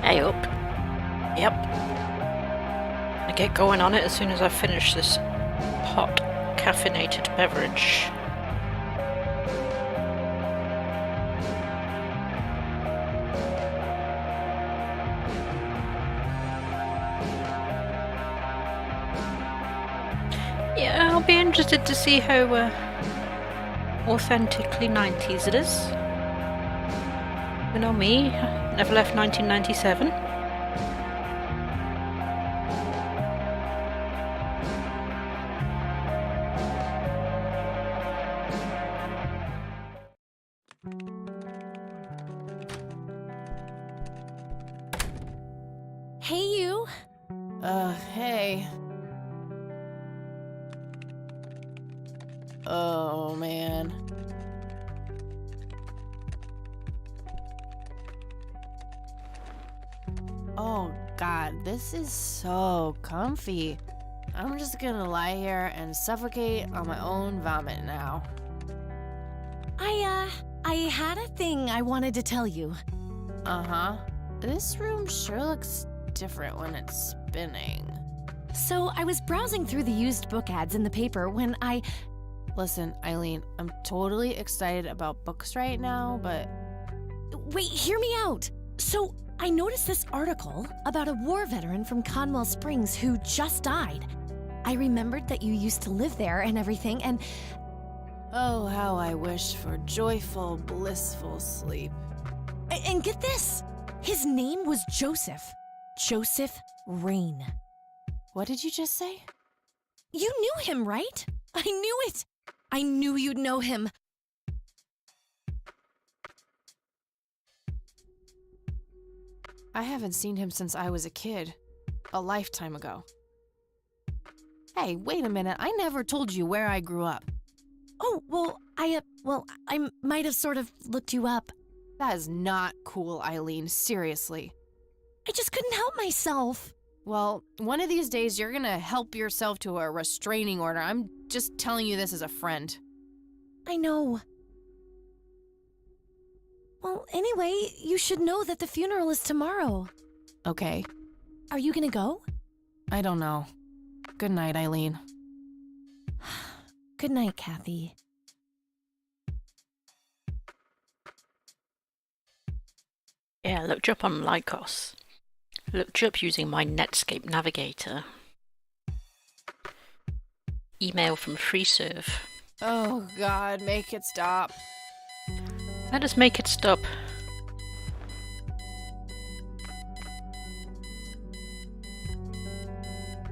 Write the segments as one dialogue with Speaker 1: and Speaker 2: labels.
Speaker 1: Hey up. Yep. I get going on it as soon as I finish this hot, caffeinated beverage. Yeah, I'll be interested to see how authentically 90s it is. You know me, never left 1997.
Speaker 2: Hey, you.
Speaker 3: Hey. Oh, man. Oh, God, this is so comfy. I'm just gonna lie here and suffocate on my own vomit now.
Speaker 2: I had a thing I wanted to tell you.
Speaker 3: Uh-huh. This room sure looks different when it's spinning.
Speaker 2: So, I was browsing through the used book ads in the paper when
Speaker 3: Listen, Eileen, I'm totally excited about books right now, but...
Speaker 2: Wait, hear me out. So, I noticed this article about a war veteran from Conwell Springs who just died. I remembered that you used to live there and everything, and...
Speaker 3: Oh, how I wish for joyful, blissful sleep.
Speaker 2: And get this! His name was Joseph. Joseph Rain.
Speaker 3: What did you just say?
Speaker 2: You knew him, right? I knew it! I knew you'd know him.
Speaker 3: I haven't seen him since I was a kid. A lifetime ago. Hey, wait a minute. I never told you where I grew up.
Speaker 2: Oh, well, I might have sort of looked you up.
Speaker 3: That is not cool, Eileen. Seriously.
Speaker 2: I just couldn't help myself.
Speaker 3: Well, one of these days you're gonna help yourself to a restraining order. I'm just telling you this as a friend.
Speaker 2: I know. Well, anyway, you should know that the funeral is tomorrow.
Speaker 3: Okay.
Speaker 2: Are you gonna go?
Speaker 3: I don't know. Good night, Eileen.
Speaker 2: Good night, Kathy.
Speaker 1: Yeah, I looked you up on Lycos. I looked you up using my Netscape navigator. Email from FreeServe.
Speaker 3: Oh, God, make it stop.
Speaker 1: Let us make it stop.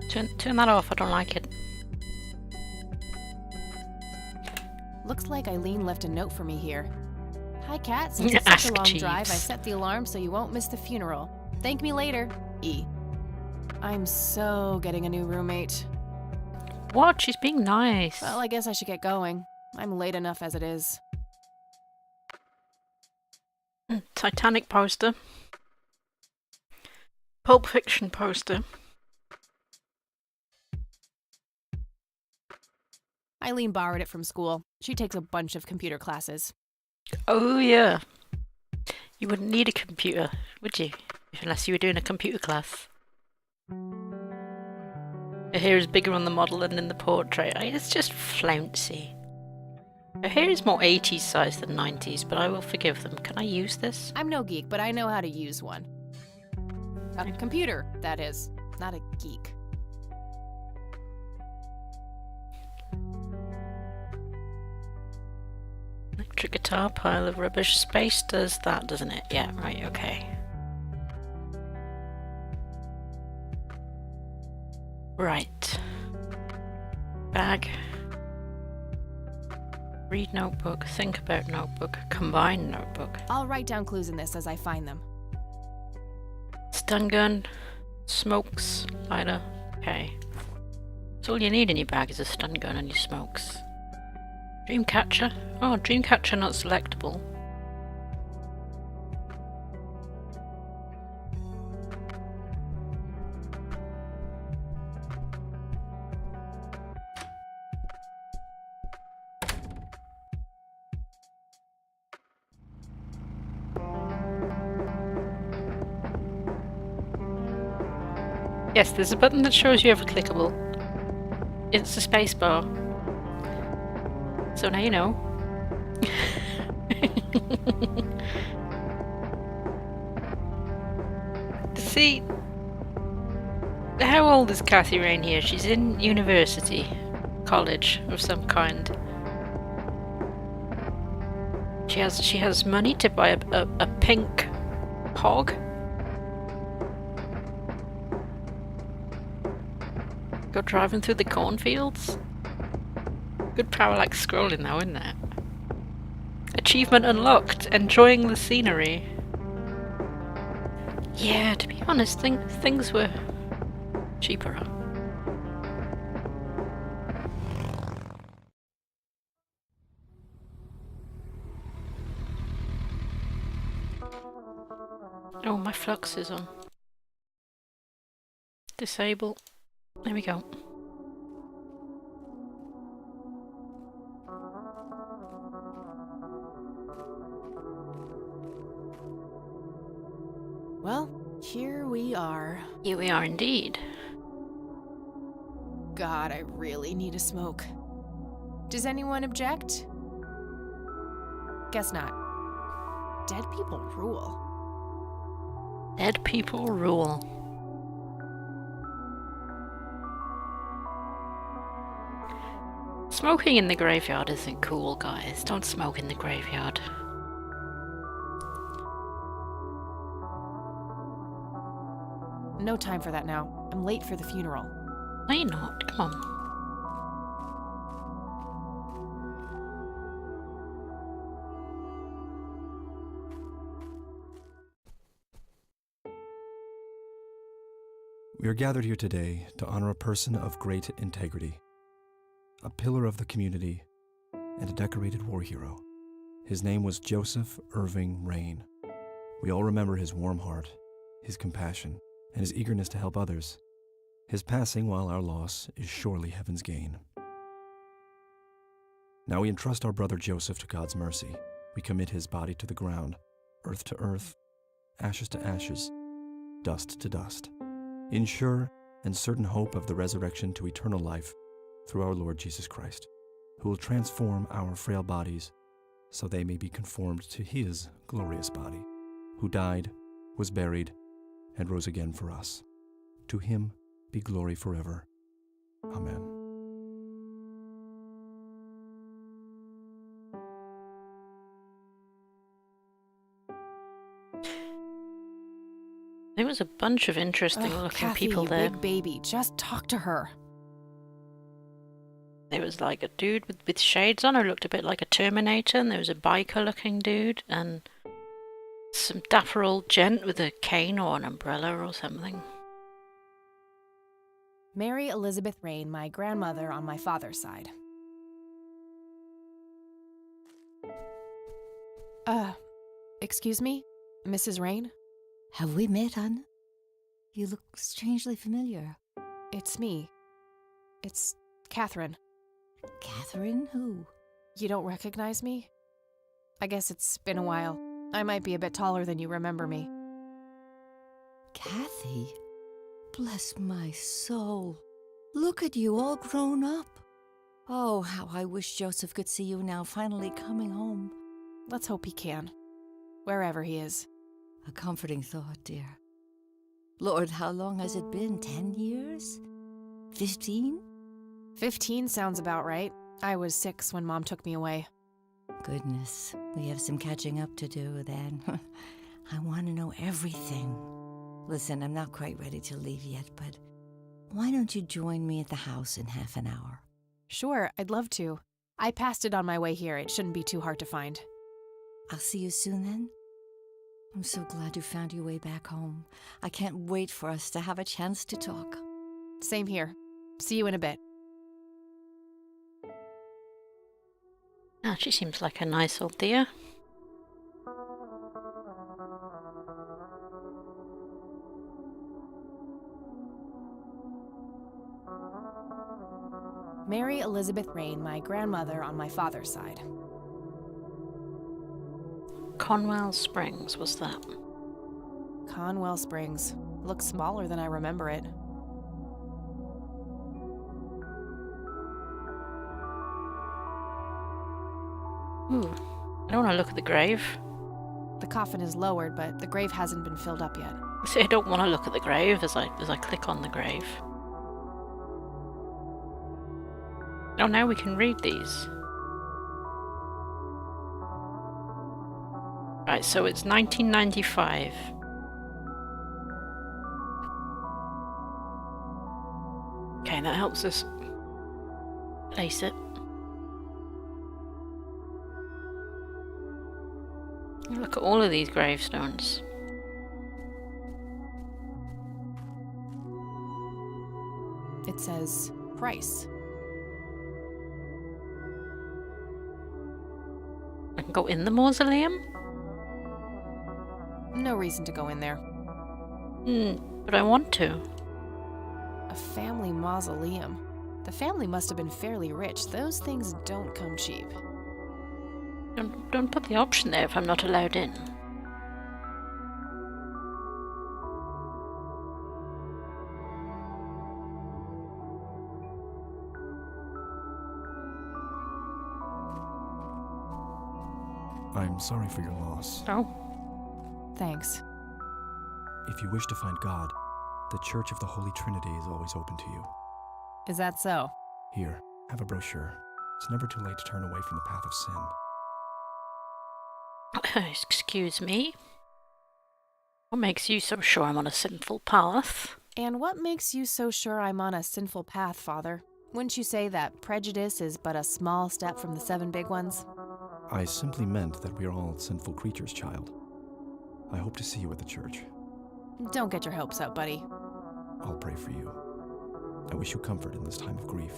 Speaker 1: Turn that off, I don't like it.
Speaker 3: Looks like Eileen left a note for me here. Hi, Kat. Since it's
Speaker 1: Ask
Speaker 3: such a long
Speaker 1: Jeeves.
Speaker 3: drive, I set the alarm so you won't miss the funeral. Thank me later. E. I'm so getting a new roommate.
Speaker 1: What? She's being nice.
Speaker 3: Well, I guess I should get going. I'm late enough as it is.
Speaker 1: Titanic poster. Pulp Fiction poster.
Speaker 3: Eileen borrowed it from school. She takes a bunch of computer classes.
Speaker 1: Oh yeah. You wouldn't need a computer, would you? Unless you were doing a computer class. Her hair is bigger on the model than in the portrait. It's just flouncy. Her hair is more 80s size than 90s, but I will forgive them. Can I use this?
Speaker 3: I'm no geek, but I know how to use one. A computer, that is. Not a geek.
Speaker 1: Electric guitar, pile of rubbish. Space does that, doesn't it? Yeah, right, okay. Right. Bag. Read notebook, think about notebook, combine notebook.
Speaker 3: I'll write down clues in this as I find them.
Speaker 1: Stun gun, smokes, lighter. Okay. That's all you need in your bag is a stun gun and your smokes. Dreamcatcher? Oh, Dreamcatcher not selectable. Yes, there's a button that shows you every clickable. It's the space bar. So now you know. See, how old is Kathy Rain here? She's in university, college of some kind. She has money to buy a pink hog. Go driving through the cornfields. Good parallax scrolling though, isn't it? Achievement unlocked. Enjoying the scenery. Yeah, to be honest, things were cheaper. Oh, my flux is on. Disable. There we go.
Speaker 3: Well, here we are.
Speaker 1: Here we are indeed.
Speaker 3: God, I really need a smoke. Does anyone object? Guess not. Dead people rule.
Speaker 1: Dead people rule. Smoking in the graveyard isn't cool, guys. Don't smoke in the graveyard.
Speaker 3: No time for that now. I'm late for the funeral.
Speaker 1: No, you're not. Come on.
Speaker 4: We are gathered here today to honor a person of great integrity, a pillar of the community, and a decorated war hero. His name was Joseph Irving Rain. We all remember his warm heart, his compassion, and his eagerness to help others. His passing, while our loss, is surely heaven's gain. Now we entrust our brother Joseph to God's mercy. We commit his body to the ground, earth to earth, ashes to ashes, dust to dust, in sure and certain hope of the resurrection to eternal life through our Lord Jesus Christ, who will transform our frail bodies so they may be conformed to his glorious body, who died, was buried, and rose again for us. To him be glory forever. Amen.
Speaker 1: There was a bunch of interesting looking
Speaker 3: Kathy,
Speaker 1: people
Speaker 3: you
Speaker 1: there.
Speaker 3: big baby, just talk to her.
Speaker 1: There was like a dude with shades on who looked a bit like a Terminator, and there was a biker looking dude, and some dapper old gent with a cane or an umbrella or something.
Speaker 3: Mary Elizabeth Rain, my grandmother on my father's side. Excuse me? Mrs. Rain?
Speaker 5: Have we met, Anna? You look strangely familiar.
Speaker 3: It's me. It's Catherine.
Speaker 5: Catherine who?
Speaker 3: You don't recognize me? I guess it's been a while. I might be a bit taller than you remember me.
Speaker 5: Kathy? Bless my soul. Look at you, all grown up. Oh, how I wish Joseph could see you now, finally coming home.
Speaker 3: Let's hope he can. Wherever he is.
Speaker 5: A comforting thought, dear. Lord, how long has it been? 10 years? 15?
Speaker 3: 15 sounds about right. I was 6 when Mom took me away.
Speaker 5: Goodness, we have some catching up to do then. I want to know everything. Listen, I'm not quite ready to leave yet, but why don't you join me at the house in half an hour?
Speaker 3: Sure, I'd love to. I passed it on my way here. It shouldn't be too hard to find.
Speaker 5: I'll see you soon then. I'm so glad you found your way back home. I can't wait for us to have a chance to talk.
Speaker 3: Same here. See you in a bit.
Speaker 1: Ah, she seems like a nice old dear.
Speaker 3: Mary Elizabeth Rain, my grandmother on my father's side.
Speaker 1: Conwell Springs was that?
Speaker 3: Conwell Springs. Looks smaller than I remember it.
Speaker 1: Ooh, I don't want to look at the grave.
Speaker 3: The coffin is lowered, but the grave hasn't been filled up yet.
Speaker 1: See, I don't want to look at the grave as I click on the grave. Oh, now we can read these. Right, so it's 1995. Okay, that helps us place it. Look at all of these gravestones.
Speaker 3: It says price.
Speaker 1: I can go in the mausoleum?
Speaker 3: No reason to go in there.
Speaker 1: But I want to.
Speaker 3: A family mausoleum. The family must have been fairly rich. Those things don't come cheap.
Speaker 1: Don't put the option there if I'm not allowed in.
Speaker 4: I'm sorry for your loss.
Speaker 1: Oh.
Speaker 3: Thanks.
Speaker 4: If you wish to find God, the Church of the Holy Trinity is always open to you.
Speaker 3: Is that so?
Speaker 4: Here, have a brochure. It's never too late to turn away from the path of sin.
Speaker 1: Excuse me? What makes you so sure I'm on a sinful path?
Speaker 3: And what makes you so sure I'm on a sinful path, Father? Wouldn't you say that prejudice is but a small step from the 7 big ones?
Speaker 4: I simply meant that we are all sinful creatures, child. I hope to see you at the church.
Speaker 3: Don't get your hopes up, buddy.
Speaker 4: I'll pray for you. I wish you comfort in this time of grief.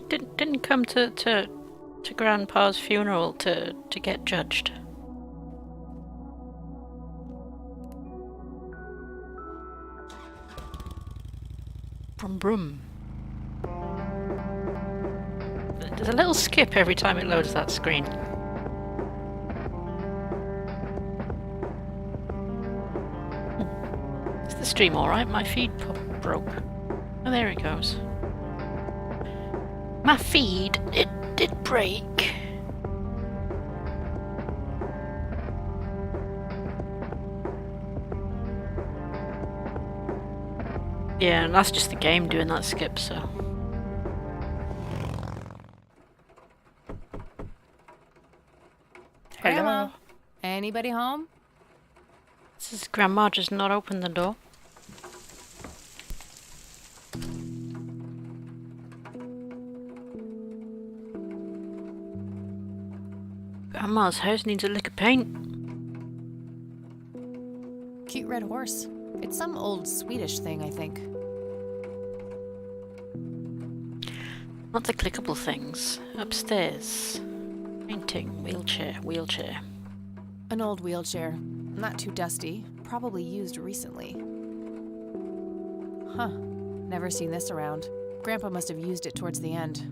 Speaker 1: Didn't come to Grandpa's funeral to get judged. Brum brum. There's a little skip every time it loads that screen. Is the stream alright? My feed broke. Oh, there it goes. My feed, it did break. Yeah, and that's just the game doing that skip, so.
Speaker 3: Grandma, anybody home?
Speaker 1: Does Grandma just not open the door? Grandma's house needs a lick of paint.
Speaker 3: Cute red horse. It's some old Swedish thing, I think.
Speaker 1: Not the clickable things. Upstairs. Painting. Wheelchair.
Speaker 3: An old wheelchair. Not too dusty. Probably used recently. Huh. Never seen this around. Grandpa must have used it towards the end.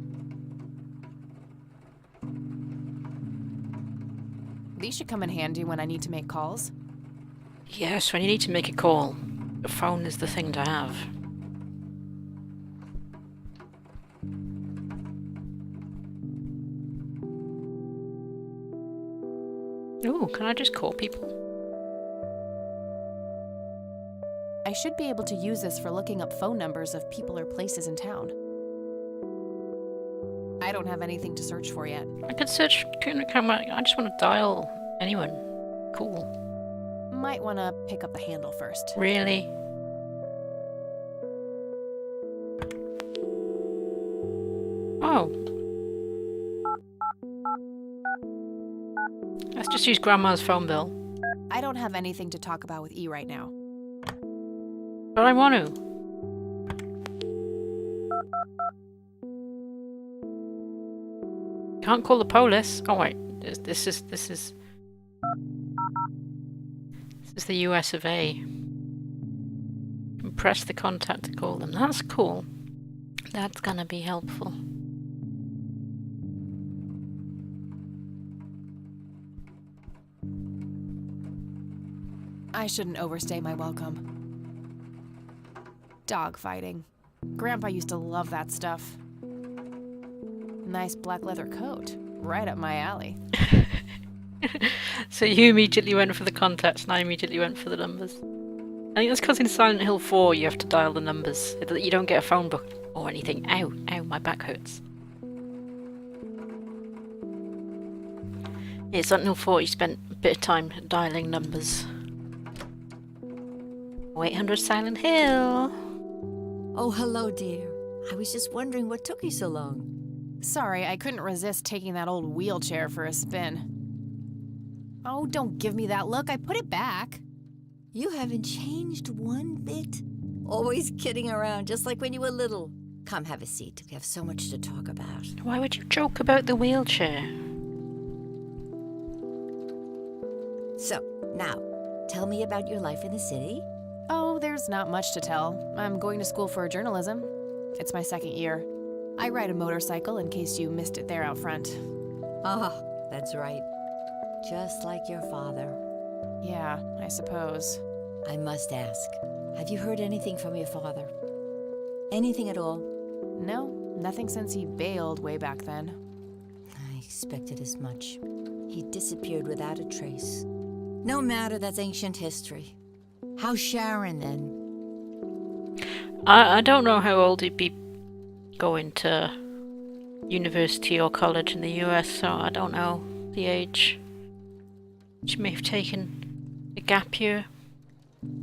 Speaker 3: These should come in handy when I need to make calls.
Speaker 1: Yes, when you need to make a call, a phone is the thing to have. Ooh, can I just call people?
Speaker 3: I should be able to use this for looking up phone numbers of people or places in town. I don't have anything to search for yet.
Speaker 1: I could search. I just want to dial anyone. Cool.
Speaker 3: Might want to pick up the handle first.
Speaker 1: Really? Oh. Let's just use Grandma's phone bill.
Speaker 3: I don't have anything to talk about with E right now.
Speaker 1: But I want to. Can't call the police. Oh wait, this is the US of A. And press the contact to call them. That's cool. That's gonna be helpful.
Speaker 3: I shouldn't overstay my welcome. Dog fighting. Grandpa used to love that stuff. Nice black leather coat. right up my alley.
Speaker 1: So you immediately went for the contacts, and I immediately went for the numbers. I think that's because in Silent Hill 4 you have to dial the numbers. You don't get a phone book or anything. Ow, ow, my back hurts. Yeah, Silent Hill 4 you spent a bit of time dialing numbers. 800 Silent Hill.
Speaker 5: Oh, hello, dear. I was just wondering what took you so long.
Speaker 3: Sorry, I couldn't resist taking that old wheelchair for a spin. Oh, don't give me that look. I put it back.
Speaker 5: You haven't changed one bit. Always kidding around, just like when you were little. Come have a seat. We have so much to talk about.
Speaker 1: Why would you joke about the wheelchair?
Speaker 5: So, now, tell me about your life in the city.
Speaker 3: Oh, there's not much to tell. I'm going to school for journalism. It's my second year. I ride a motorcycle in case you missed it there out front.
Speaker 5: Ah, that's right. Just like your father.
Speaker 3: Yeah, I suppose.
Speaker 5: I must ask, have you heard anything from your father? Anything at all?
Speaker 3: No, nothing since he bailed way back then.
Speaker 5: I expected as much. He disappeared without a trace. No matter, that's ancient history. How's Sharon, then?
Speaker 1: I don't know how old he'd be going to university or college in the US, so I don't know the age. She may have taken a gap year.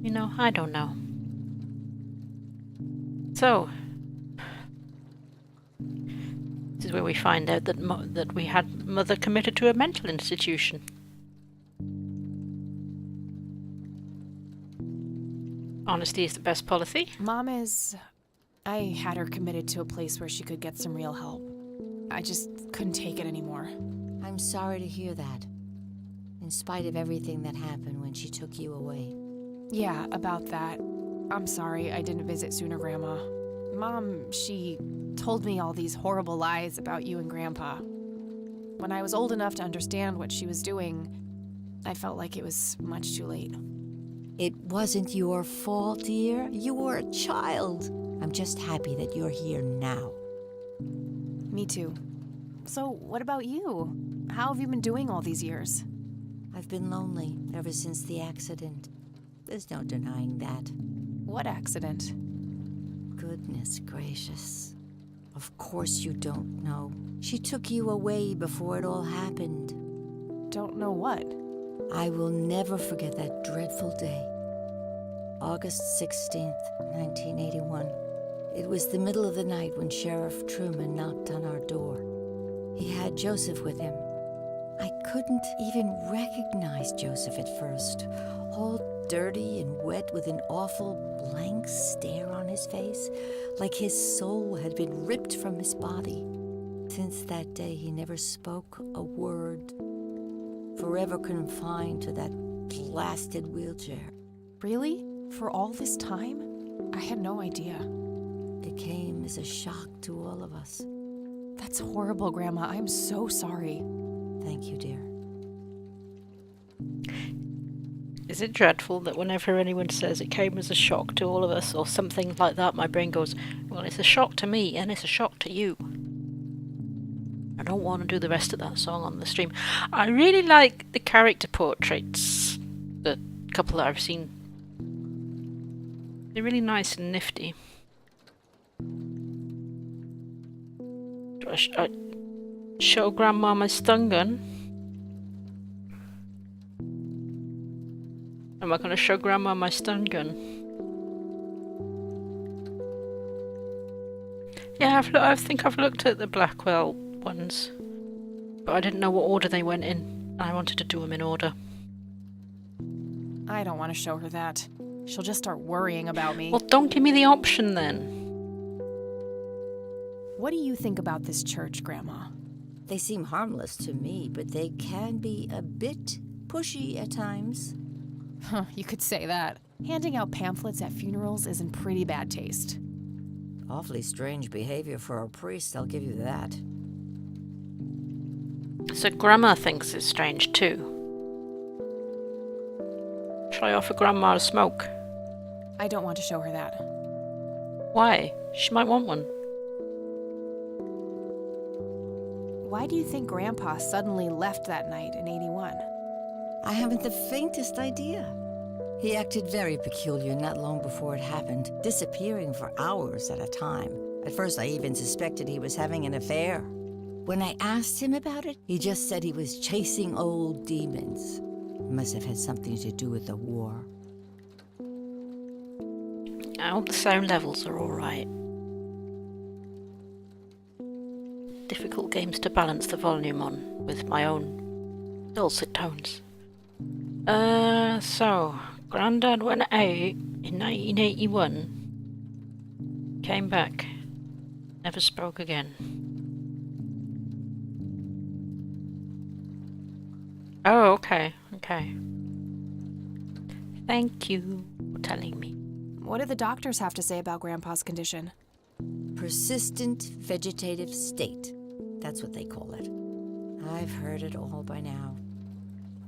Speaker 1: You know, I don't know. So, this is where we find out that we had Mother committed to a mental institution. Honesty is the best policy.
Speaker 3: Mom is... I had her committed to a place where she could get some real help. I just couldn't take it anymore.
Speaker 5: I'm sorry to hear that. In spite of everything that happened when she took you away.
Speaker 3: Yeah, about that. I'm sorry I didn't visit sooner, Grandma. Mom, she told me all these horrible lies about you and Grandpa. When I was old enough to understand what she was doing, I felt like it was much too late.
Speaker 5: It wasn't your fault, dear. You were a child. I'm just happy that you're here now.
Speaker 3: Me too. So, what about you? How have you been doing all these years?
Speaker 5: I've been lonely ever since the accident. There's no denying that.
Speaker 3: What accident?
Speaker 5: Goodness gracious. Of course you don't know. She took you away before it all happened.
Speaker 3: Don't know what.
Speaker 5: I will never forget that dreadful day. August 16th, 1981. It was the middle of the night when Sheriff Truman knocked on our door. He had Joseph with him. I couldn't even recognize Joseph at first. All dirty and wet with an awful blank stare on his face, like his soul had been ripped from his body. Since that day, he never spoke a word. Forever confined to that blasted wheelchair.
Speaker 3: Really? For all this time? I had no idea.
Speaker 5: It came as a shock to all of us.
Speaker 3: That's horrible, Grandma. I'm so sorry.
Speaker 5: Thank you, dear.
Speaker 1: Is it dreadful that whenever anyone says it came as a shock to all of us or something like that, my brain goes, well, it's a shock to me and it's a shock to you. I don't want to do the rest of that song on the stream. I really like the character portraits, the couple that I've seen. They're really nice and nifty. Do I show Grandma my stun gun? Am I going to show Grandma my stun gun? Yeah, I think I've looked at the Blackwell ones, but I didn't know what order they went in. I wanted to do them in order.
Speaker 3: I don't want to show her that. She'll just start worrying about me.
Speaker 1: Well, don't give me the option then.
Speaker 3: What do you think about this church, Grandma?
Speaker 5: They seem harmless to me, but they can be a bit pushy at times.
Speaker 3: Huh, you could say that. Handing out pamphlets at funerals is in pretty bad taste.
Speaker 5: Awfully strange behavior for a priest, I'll give you that.
Speaker 1: So Grandma thinks it's strange too. Shall I offer Grandma a smoke?
Speaker 3: I don't want to show her that.
Speaker 1: Why? She might want one.
Speaker 3: why do you think Grandpa suddenly left that night in 81?
Speaker 5: I haven't the faintest idea. He acted very peculiar not long before it happened, disappearing for hours at a time. At first, I even suspected he was having an affair. When I asked him about it, he just said he was chasing old demons. It must have had something to do with the war.
Speaker 1: I hope the sound levels are alright. Difficult games to balance the volume on with my own dulcet tones. So, Grandad went out in 1981, came back, never spoke again. Oh, okay. Thank you for telling me.
Speaker 3: What do the doctors have to say about Grandpa's condition?
Speaker 5: Persistent vegetative state. That's what they call it. I've heard it all by now.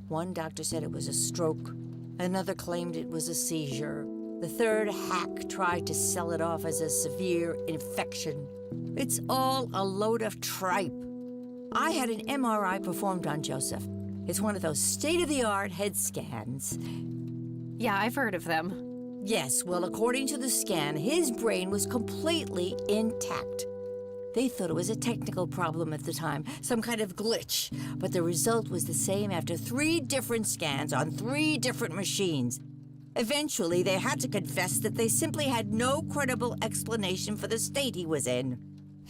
Speaker 5: One doctor said it was a stroke. Another claimed it was a seizure. The third hack tried to sell it off as a severe infection. It's all a load of tripe. I had an MRI performed on Joseph. It's one of those state-of-the-art head scans.
Speaker 3: Yeah, I've heard of them.
Speaker 5: Yes, well, according to the scan, his brain was completely intact. They thought it was a technical problem at the time, some kind of glitch, but the result was the same after 3 different scans on 3 different machines. Eventually, they had to confess that they simply had no credible explanation for the state he was in.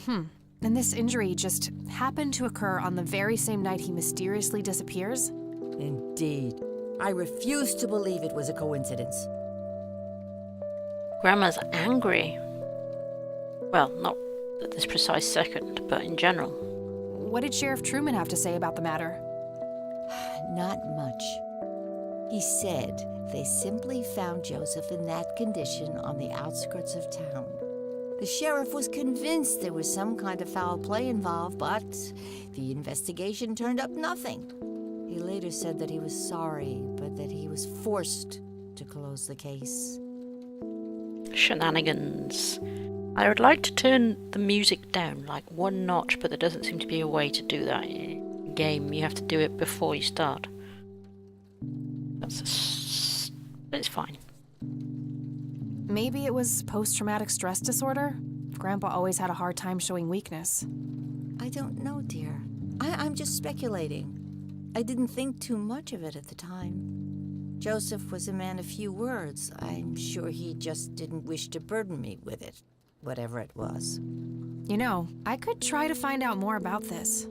Speaker 3: And this injury just happened to occur on the very same night he mysteriously disappears?
Speaker 5: Indeed. I refuse to believe it was a coincidence.
Speaker 1: Grandma's angry. Well, not at this precise second, but in general.
Speaker 3: What did Sheriff Truman have to say about the matter?
Speaker 5: Not much. He said they simply found Joseph in that condition on the outskirts of town. The sheriff was convinced there was some kind of foul play involved, but the investigation turned up nothing. He later said that he was sorry, but that he was forced to close the case.
Speaker 1: Shenanigans. I would like to turn the music down like 1 notch, but there doesn't seem to be a way to do that in a game. You have to do it before you start. It's fine.
Speaker 3: Maybe it was post-traumatic stress disorder? Grandpa always had a hard time showing weakness.
Speaker 5: I don't know, dear. I'm just speculating. I didn't think too much of it at the time. Joseph was a man of few words. I'm sure he just didn't wish to burden me with it, whatever it was.
Speaker 3: You know, I could try to find out more about this.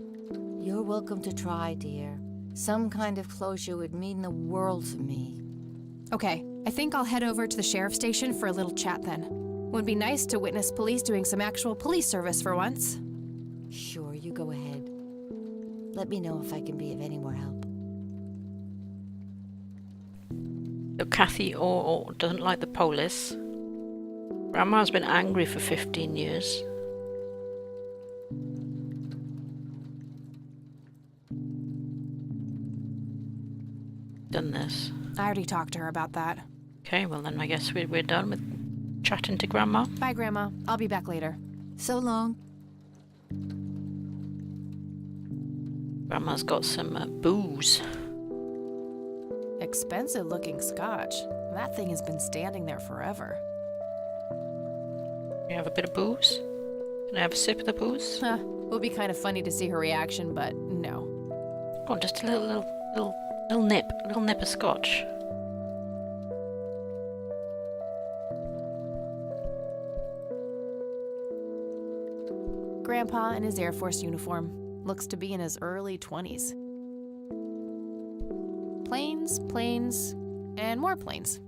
Speaker 5: You're welcome to try, dear. Some kind of closure would mean the world to me.
Speaker 3: Okay, I think I'll head over to the sheriff's station for a little chat then. Would be nice to witness police doing some actual police service for once.
Speaker 5: Sure, you go ahead. Let me know if I can be of any more help.
Speaker 1: So Kathy or doesn't like the police. Grandma's been angry for 15 years. Done this.
Speaker 3: I already talked to her about that.
Speaker 1: Okay, well then I guess we're done with chatting to Grandma.
Speaker 3: Bye, Grandma. I'll be back later.
Speaker 5: So long.
Speaker 1: Grandma's got some booze.
Speaker 3: Expensive-looking scotch. That thing has been standing there forever.
Speaker 1: You have a bit of booze? Can I have a sip of the booze?
Speaker 3: Huh. Would be kind of funny to see her reaction, but no.
Speaker 1: Go on, just a little nip of scotch.
Speaker 3: Grandpa in his Air Force uniform. Looks to be in his early 20s. Planes, and more planes.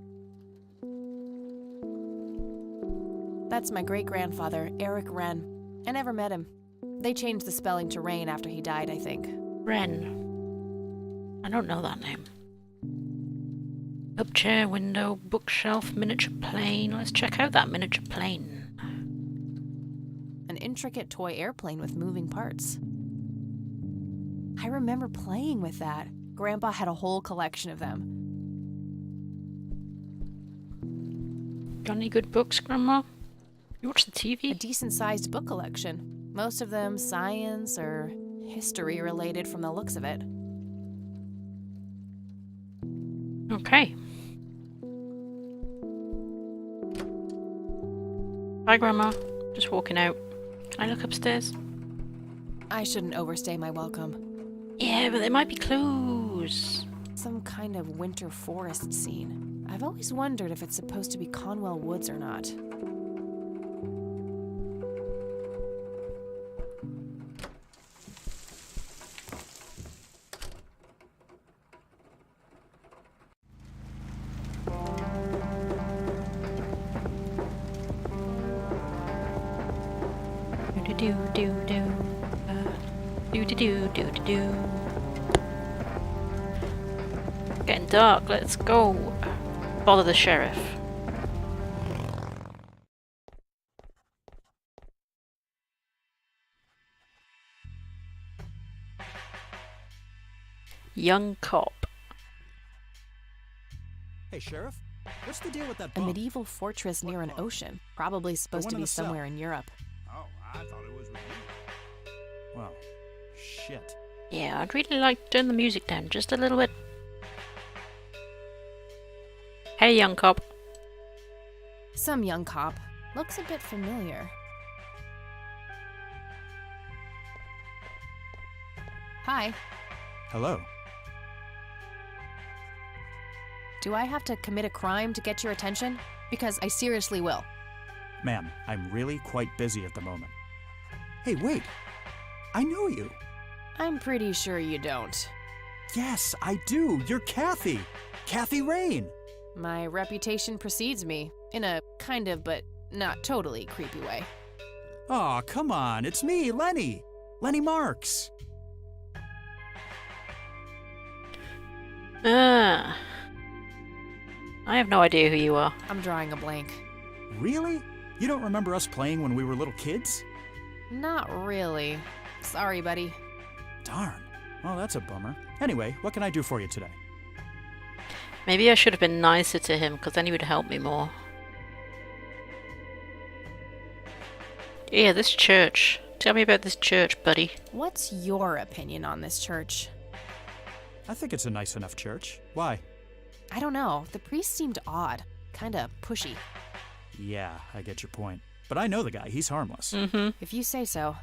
Speaker 3: That's my great-grandfather, Eric Wren. I never met him. They changed the spelling to Rain after he died, I think.
Speaker 1: Wren. I don't know that name. Up chair, window, bookshelf, miniature plane. Let's check out that miniature plane.
Speaker 3: An intricate toy airplane with moving parts. I remember playing with that. Grandpa had a whole collection of them.
Speaker 1: Got any good books, Grandma? You watch the
Speaker 3: A
Speaker 1: TV?
Speaker 3: decent-sized book collection. Most of them science or history related from the looks of it.
Speaker 1: Okay. Bye, Grandma. Just walking out. Can I look upstairs?
Speaker 3: I shouldn't overstay my welcome.
Speaker 1: Yeah, but there might be clues.
Speaker 3: Some kind of winter forest scene. I've always wondered if it's supposed to be Conwell Woods or not.
Speaker 1: Do do do do. Do do do do do do. Getting dark. Let's go. Bother the sheriff. Young cop.
Speaker 6: Hey, Sheriff, what's the deal with that
Speaker 3: A
Speaker 6: bump?
Speaker 3: medieval fortress near an ocean. Probably supposed
Speaker 6: one
Speaker 3: to
Speaker 6: in
Speaker 3: be
Speaker 6: the south.
Speaker 3: somewhere in Europe.
Speaker 7: Oh, I thought it was with you.
Speaker 6: Well, shit.
Speaker 1: Yeah, I'd really like to turn the music down just a little bit. Hey, young cop.
Speaker 3: Some young cop. Looks a bit familiar. Hi.
Speaker 6: Hello.
Speaker 3: Do I have to commit a crime to get your attention? Because I seriously will.
Speaker 6: Ma'am, I'm really quite busy at the moment. Hey, wait. I know you.
Speaker 3: I'm pretty sure you don't.
Speaker 6: Yes, I do. You're Kathy. Kathy Rain.
Speaker 3: My reputation precedes me, in a kind of but not totally creepy way.
Speaker 6: Aw, come on. It's me, Lenny. Lenny Marks.
Speaker 1: Ah. I have no idea who you are.
Speaker 3: I'm drawing a blank.
Speaker 6: Really? You don't remember us playing when we were little kids?
Speaker 3: Not really. Sorry, buddy.
Speaker 6: Darn. Well, that's a bummer. Anyway, what can I do for you today?
Speaker 1: Maybe I should have been nicer to him, because then he would help me more. Yeah, this church. Tell me about this church, buddy.
Speaker 3: What's your opinion on this church?
Speaker 6: I think it's a nice enough church. Why?
Speaker 3: I don't know. The priest seemed odd. Kinda pushy.
Speaker 6: Yeah, I get your point. But I know the guy. He's harmless.
Speaker 1: Mm-hmm.
Speaker 3: If you say so.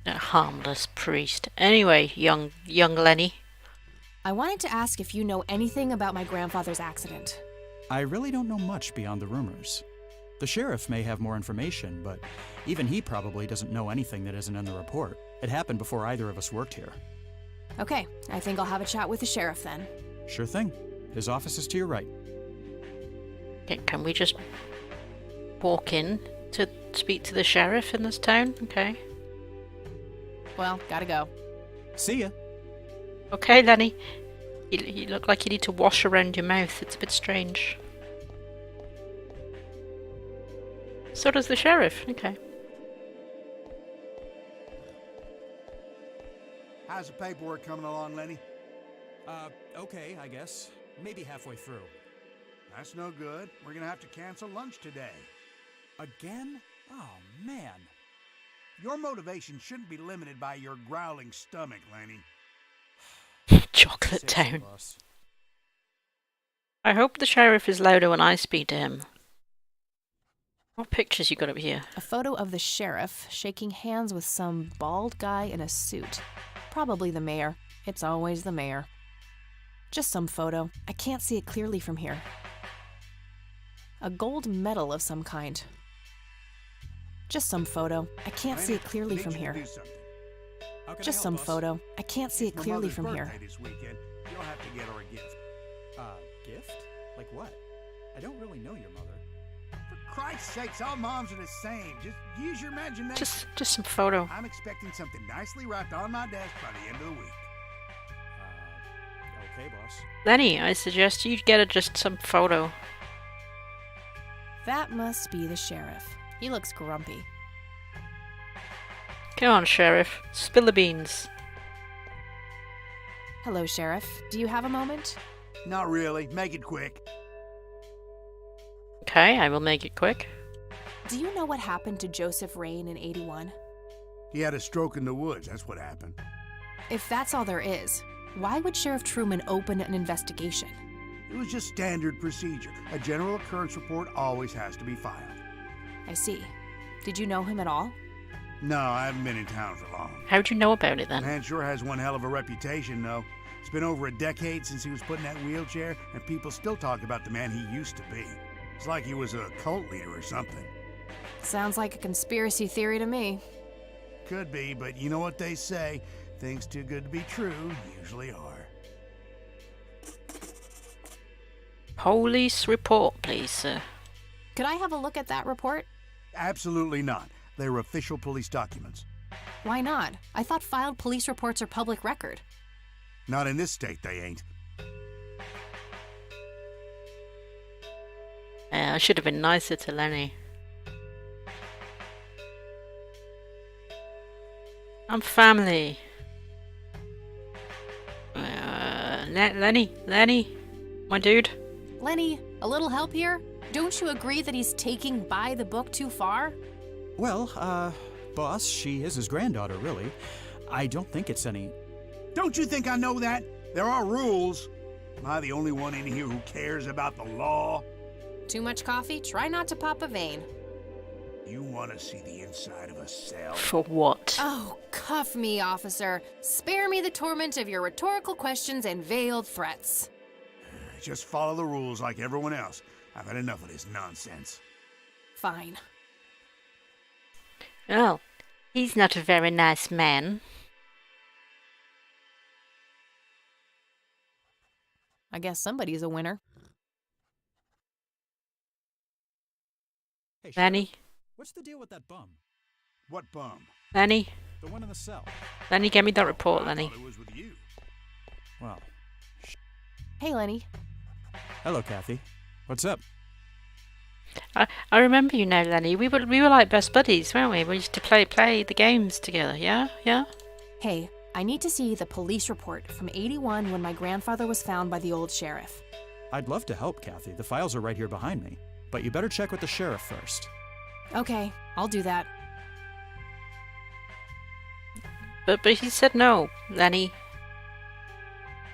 Speaker 1: A harmless priest. Anyway, young Lenny.
Speaker 3: I wanted to ask if you know anything about my grandfather's accident.
Speaker 6: I really don't know much beyond the rumors. The sheriff may have more information, but even he probably doesn't know anything that isn't in the report. It happened before either of us worked here.
Speaker 3: Okay, I think I'll have a chat with the sheriff then.
Speaker 6: Sure thing. His office is to your right.
Speaker 1: Okay, can we just walk in to speak to the sheriff in this town? Okay.
Speaker 3: Well, gotta go.
Speaker 6: See ya.
Speaker 1: Okay, Lenny. You look like you need to wash around your mouth. It's a bit strange. So does the sheriff. Okay.
Speaker 7: How's the paperwork coming along, Lenny?
Speaker 6: Okay, I guess. Maybe halfway through.
Speaker 7: That's no good. We're gonna have to cancel lunch today.
Speaker 6: Again? Oh, man.
Speaker 7: Your motivation shouldn't be limited by your growling stomach, Lenny.
Speaker 1: Chocolate
Speaker 6: Say so,
Speaker 1: Town.
Speaker 6: boss.
Speaker 1: I hope the sheriff is louder when I speak to him. What pictures you got up here?
Speaker 3: A photo of the sheriff shaking hands with some bald guy in a suit. Probably the mayor. It's always the mayor. Just some photo. I can't see it clearly from here. A gold medal of some kind. Just some photo. I can't see it clearly from here.
Speaker 6: How can I
Speaker 3: Just
Speaker 6: help,
Speaker 3: some
Speaker 6: boss?
Speaker 3: photo. I can't see
Speaker 7: It's
Speaker 3: it
Speaker 7: my
Speaker 3: clearly
Speaker 7: mother's
Speaker 3: from here.
Speaker 7: birthday this weekend. You'll have to get her a gift.
Speaker 6: Gift? Like what? I don't really know your mother.
Speaker 7: For Christ's sakes, all moms are the same. Just use your imagination.
Speaker 1: Just some photo.
Speaker 7: I'm expecting something nicely wrapped on my desk by the end of the week.
Speaker 6: Okay, boss.
Speaker 1: Lenny, I suggest you get just some photo.
Speaker 3: That must be the sheriff. He looks grumpy.
Speaker 1: Come on, sheriff. Spill the beans.
Speaker 3: Hello, sheriff. Do you have a moment?
Speaker 7: Not really. Make it quick.
Speaker 1: Okay, I will make it quick.
Speaker 3: Do you know what happened to Joseph Rain in '81?
Speaker 7: He had a stroke in the woods, that's what happened.
Speaker 3: If that's all there is, why would Sheriff Truman open an investigation?
Speaker 7: It was just standard procedure. A general occurrence report always has to be filed.
Speaker 3: I see. Did you know him at all?
Speaker 7: No, I haven't been in town for long.
Speaker 1: How'd you know about it then?
Speaker 7: Man sure has one hell of a reputation, though. It's been over a decade since he was put in that wheelchair, and people still talk about the man he used to be. It's like he was a cult leader or something.
Speaker 3: Sounds like a conspiracy theory to me.
Speaker 7: Could be, but you know what they say. Things too good to be true usually are.
Speaker 1: Police report, please, sir.
Speaker 3: Could I have a look at that report?
Speaker 7: Absolutely not. They're official police documents.
Speaker 3: Why not? I thought filed police reports are public record.
Speaker 7: Not in this state, they ain't.
Speaker 1: I should have been nicer to Lenny. I'm family. Lenny, my dude.
Speaker 3: Lenny, a little help here? Don't you agree that he's taking by the book too far?
Speaker 6: Well, boss, she is his granddaughter, really. I don't think it's any...
Speaker 7: Don't you think I know that? There are rules. Am I the only one in here who cares about the law?
Speaker 3: Too much coffee? Try not to pop a vein.
Speaker 7: You want to see the inside of a cell?
Speaker 1: For what?
Speaker 3: Oh, cuff me, officer. Spare me the torment of your rhetorical questions and veiled threats.
Speaker 7: Just follow the rules like everyone else. I've had enough of this nonsense.
Speaker 3: Fine.
Speaker 1: Oh, he's not a very nice man.
Speaker 3: I guess somebody's a winner.
Speaker 6: Hey, Sheriff,
Speaker 1: Lenny,
Speaker 6: what's the deal with that bum?
Speaker 7: What bum?
Speaker 1: Lenny,
Speaker 6: The one in the cell.
Speaker 1: Lenny, get me that report,
Speaker 7: I
Speaker 1: Lenny.
Speaker 7: thought it was with you.
Speaker 6: Well,
Speaker 3: Hey, Lenny.
Speaker 6: hello, Kathy. What's up?
Speaker 1: I remember you now, Lenny. We were like best buddies, weren't we? We used to play the games together. Yeah.
Speaker 3: Hey, I need to see the police report from '81 when my grandfather was found by the old sheriff.
Speaker 6: I'd love to help, Kathy. The files are right here behind me. But you better check with the sheriff first.
Speaker 3: Okay, I'll do that.
Speaker 1: But he said no, Lenny.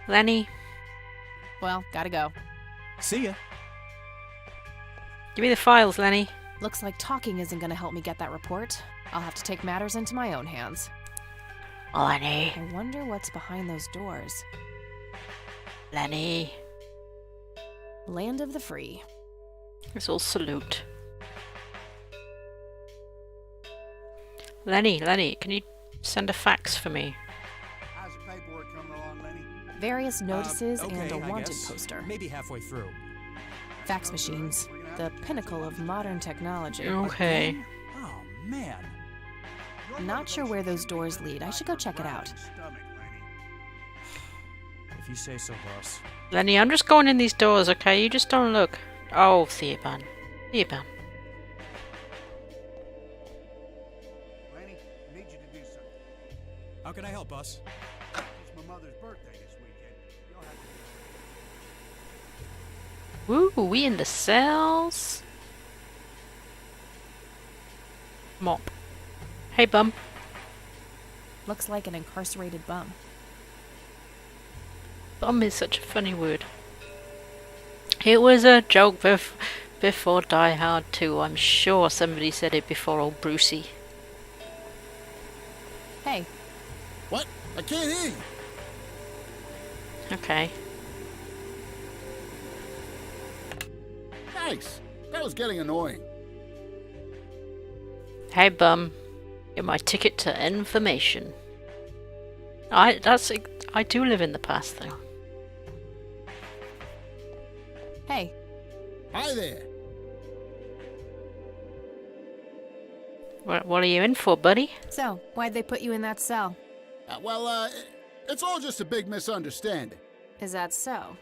Speaker 1: Lenny,
Speaker 3: Well, gotta go.
Speaker 6: See ya.
Speaker 1: give me the files, Lenny.
Speaker 3: Looks like talking isn't gonna help me get that report. I'll have to take matters into my own hands.
Speaker 1: Lenny,
Speaker 3: I wonder what's behind those doors.
Speaker 1: Lenny.
Speaker 3: Land of the free.
Speaker 1: Let's all salute. Lenny, can you send a fax for me?
Speaker 7: How's the paperwork coming along, Lenny?
Speaker 3: Various notices
Speaker 6: Okay,
Speaker 3: and a
Speaker 6: I
Speaker 3: wanted
Speaker 6: guess.
Speaker 3: poster.
Speaker 6: Maybe halfway through.
Speaker 3: Fax machines. The pinnacle of modern technology.
Speaker 1: Okay.
Speaker 6: Again? Oh, man.
Speaker 3: Not sure where those doors lead. I should go check it out.
Speaker 7: Stomach, Lenny.
Speaker 6: If you say so, boss.
Speaker 1: Lenny, I'm just going in these doors, okay? You just don't look. Oh, Theoban.
Speaker 7: Lenny, I need you to do something.
Speaker 6: How can I help, boss?
Speaker 7: It's my mother's birthday this weekend. You'll have to...
Speaker 1: Woo, we in the cells. Mop. Hey, bum.
Speaker 3: Looks like an incarcerated bum.
Speaker 1: Bum is such a funny word. It was a joke before Die Hard 2. I'm sure somebody said it before old Brucey.
Speaker 3: Hey,
Speaker 8: What? I can't hear you.
Speaker 1: Okay.
Speaker 8: Thanks. That was getting annoying.
Speaker 1: Hey, bum. You're my ticket to information. I do live in the past, though.
Speaker 3: hey,
Speaker 8: Hi there.
Speaker 1: What are you in for, buddy?
Speaker 3: so why'd they put you in that cell?
Speaker 8: It's all just a big misunderstanding.
Speaker 3: Is that so?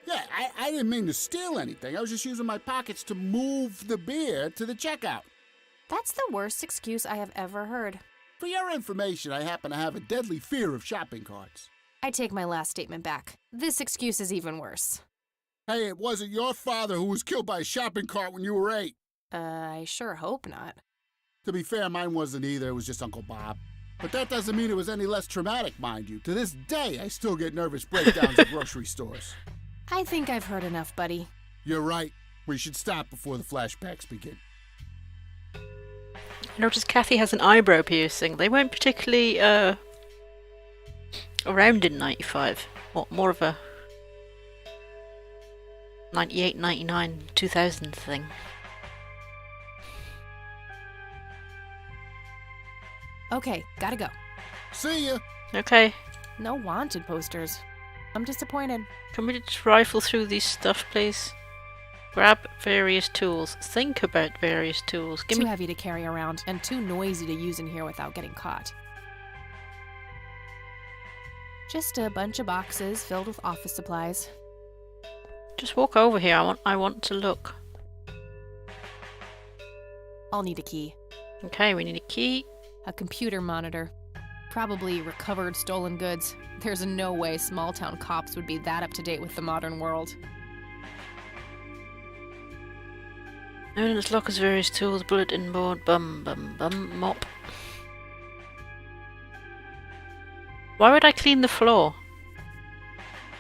Speaker 8: Yeah, I didn't mean to steal anything. I was just using my pockets to move the beer to the checkout.
Speaker 3: That's the worst excuse I have ever heard.
Speaker 8: For your information, I happen to have a deadly fear of shopping carts.
Speaker 3: I take my last statement back. This excuse is even worse.
Speaker 8: Hey, it wasn't your father who was killed by a shopping cart when you were 8.
Speaker 3: I sure hope not.
Speaker 8: To be fair, mine wasn't either. It was just Uncle Bob. But that doesn't mean it was any less traumatic, mind you. To this day, I still get nervous breakdowns at grocery stores.
Speaker 3: I think I've heard enough, buddy.
Speaker 8: You're right. We should stop before the flashbacks begin.
Speaker 1: I noticed Kathy has an eyebrow piercing. They weren't particularly around in 95. What, more of a 98, 99, 2000 thing.
Speaker 3: Okay, gotta go.
Speaker 8: See ya!
Speaker 1: Okay,
Speaker 3: No wanted posters. I'm disappointed.
Speaker 1: can we just rifle through these stuff, please? Grab various tools. Think about various tools. Give
Speaker 3: Too
Speaker 1: me.
Speaker 3: heavy to carry around and too noisy to use in here without getting caught. Just a bunch of boxes filled with office supplies.
Speaker 1: Just walk over here. I want to look.
Speaker 3: I'll need a key.
Speaker 1: Okay, we need a key.
Speaker 3: A computer monitor. Probably recovered stolen goods. There's no way small town cops would be that up to date with the modern world.
Speaker 1: Evidence lockers, various tools, bulletin board, mop. Why would I clean the floor?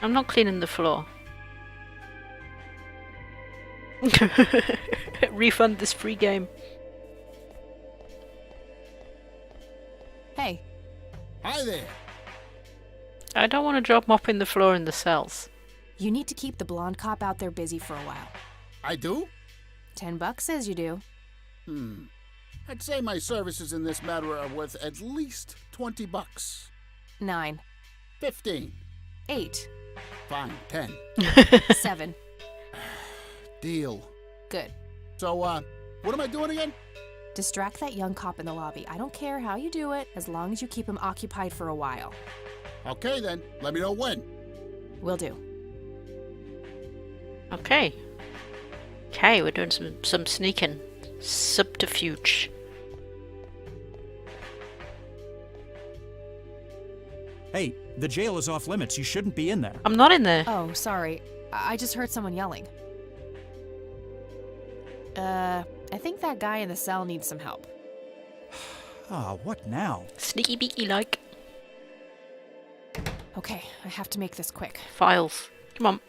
Speaker 1: I'm not cleaning the floor. Refund this free game.
Speaker 3: Hey,
Speaker 8: Hi there!
Speaker 1: I don't want to drop mopping the floor in the cells.
Speaker 3: you need to keep the blonde cop out there busy for a while.
Speaker 8: I do?
Speaker 3: $10 says you do.
Speaker 8: I'd say my services in this matter are worth at least $20.
Speaker 3: 9,
Speaker 8: 15.
Speaker 3: 8,
Speaker 8: Fine, 10.
Speaker 3: 7.
Speaker 8: Deal.
Speaker 3: Good.
Speaker 8: So, what am I doing again?
Speaker 3: Distract that young cop in the lobby. I don't care how you do it, as long as you keep him occupied for a while.
Speaker 8: Okay then, let me know when.
Speaker 3: Will do.
Speaker 1: Okay. Okay, we're doing some sneaking. Subterfuge.
Speaker 6: Hey, the jail is off limits. You shouldn't be in there.
Speaker 1: I'm not in there.
Speaker 3: Oh, sorry. I just heard someone yelling. I think that guy in the cell needs some help.
Speaker 6: Ah, what now?
Speaker 1: Sneaky beaky like.
Speaker 3: Okay, I have to make this quick.
Speaker 1: Files. Come on.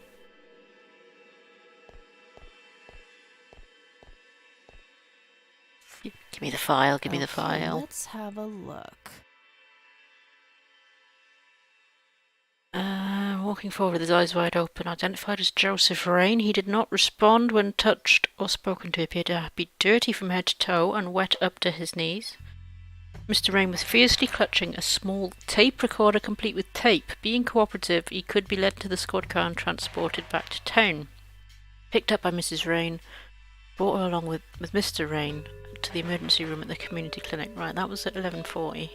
Speaker 1: Give me the file, give me the
Speaker 3: Okay,
Speaker 1: file.
Speaker 3: Let's have a look.
Speaker 1: Walking forward with his eyes wide open, identified as Joseph Rain. He did not respond when touched or spoken to. He appeared to be dirty from head to toe and wet up to his knees. Mr. Rain was fiercely clutching a small tape recorder complete with tape. Being cooperative, he could be led to the squad car and transported back to town. Picked up by Mrs. Rain, brought her along with Mr. Rain to the emergency room at the community clinic. Right, that was at 11:40.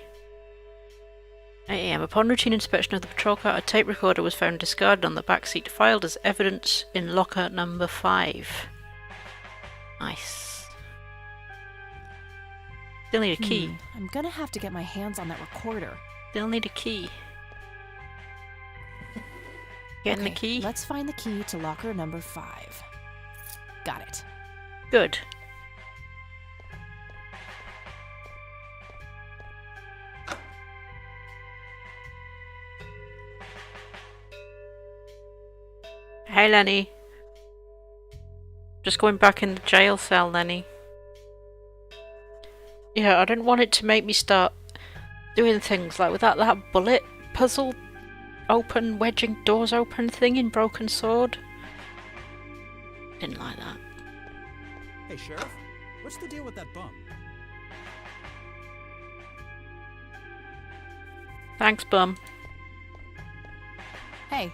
Speaker 1: 8 AM. Upon routine inspection of the patrol car, a tape recorder was found discarded on the back seat, filed as evidence in locker number 5. Nice. Still need a key.
Speaker 3: I'm gonna have to get my hands on that recorder.
Speaker 1: Still need a key. Getting the
Speaker 3: Okay,
Speaker 1: key?
Speaker 3: Let's find the key to locker number 5. Got it.
Speaker 1: Good. Hey, Lenny. Just going back in the jail cell, Lenny. Yeah, I didn't want it to make me start doing things like with that bullet puzzle open, wedging doors open thing in Broken Sword. Didn't like that.
Speaker 6: Hey, Sheriff, what's the deal with that bum?
Speaker 1: Thanks, bum.
Speaker 3: Hey,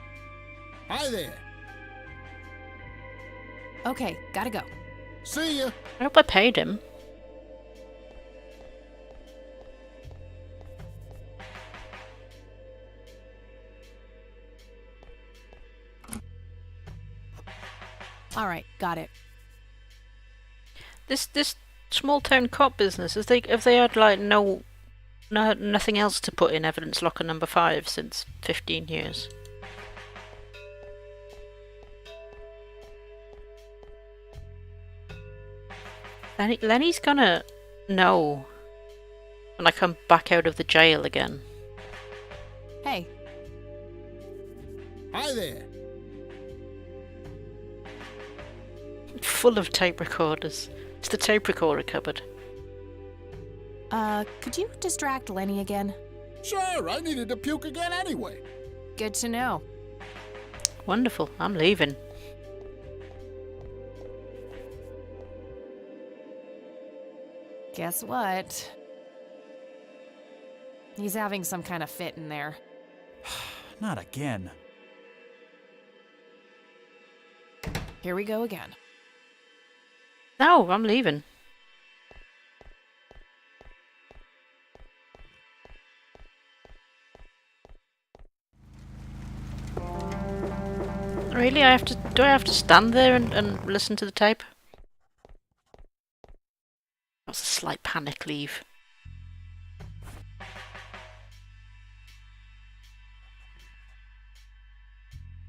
Speaker 8: Hi there!
Speaker 3: okay, gotta go.
Speaker 8: See ya!
Speaker 1: I hope I paid him.
Speaker 3: Alright, got it.
Speaker 1: This small town cop business, if they had like nothing else to put in evidence locker number 5 since 15 years. Lenny's gonna No. When I come back out of the jail again.
Speaker 3: Hey,
Speaker 8: Hi there.
Speaker 1: Full of tape recorders. It's the tape recorder cupboard.
Speaker 3: could you distract Lenny again?
Speaker 8: Sure, I needed to puke again anyway.
Speaker 3: Good to know.
Speaker 1: Wonderful. I'm leaving.
Speaker 3: Guess what? He's having some kind of fit in there.
Speaker 6: Not again.
Speaker 3: Here we go again.
Speaker 1: No, I'm leaving. Really? Do I have to stand there and listen to the tape? That was a slight panic leave.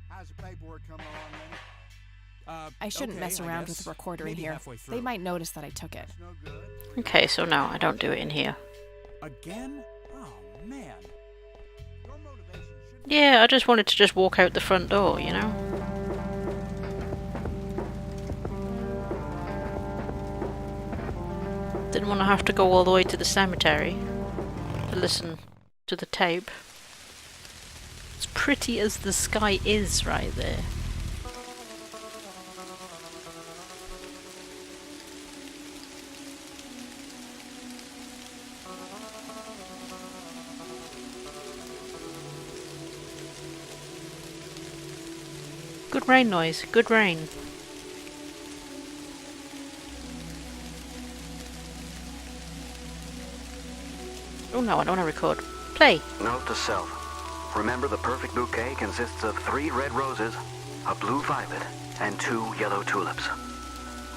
Speaker 7: How's the paperwork coming along, Lenny?
Speaker 3: I shouldn't mess around with the recorder in here. They might notice that I took it.
Speaker 7: It's no good.
Speaker 1: Okay, so no, I don't do it in here.
Speaker 6: Again? Oh, man.
Speaker 7: Your motivation should
Speaker 1: Yeah, I just wanted to just walk out the front door, you know? Didn't want to have to go all the way to the cemetery to listen to the tape. As pretty as the sky is right there. Good rain noise, good rain. Oh no, I don't want to record. Play.
Speaker 9: Note to self. Remember, the perfect bouquet consists of 3 red roses, a blue violet, and 2 yellow tulips.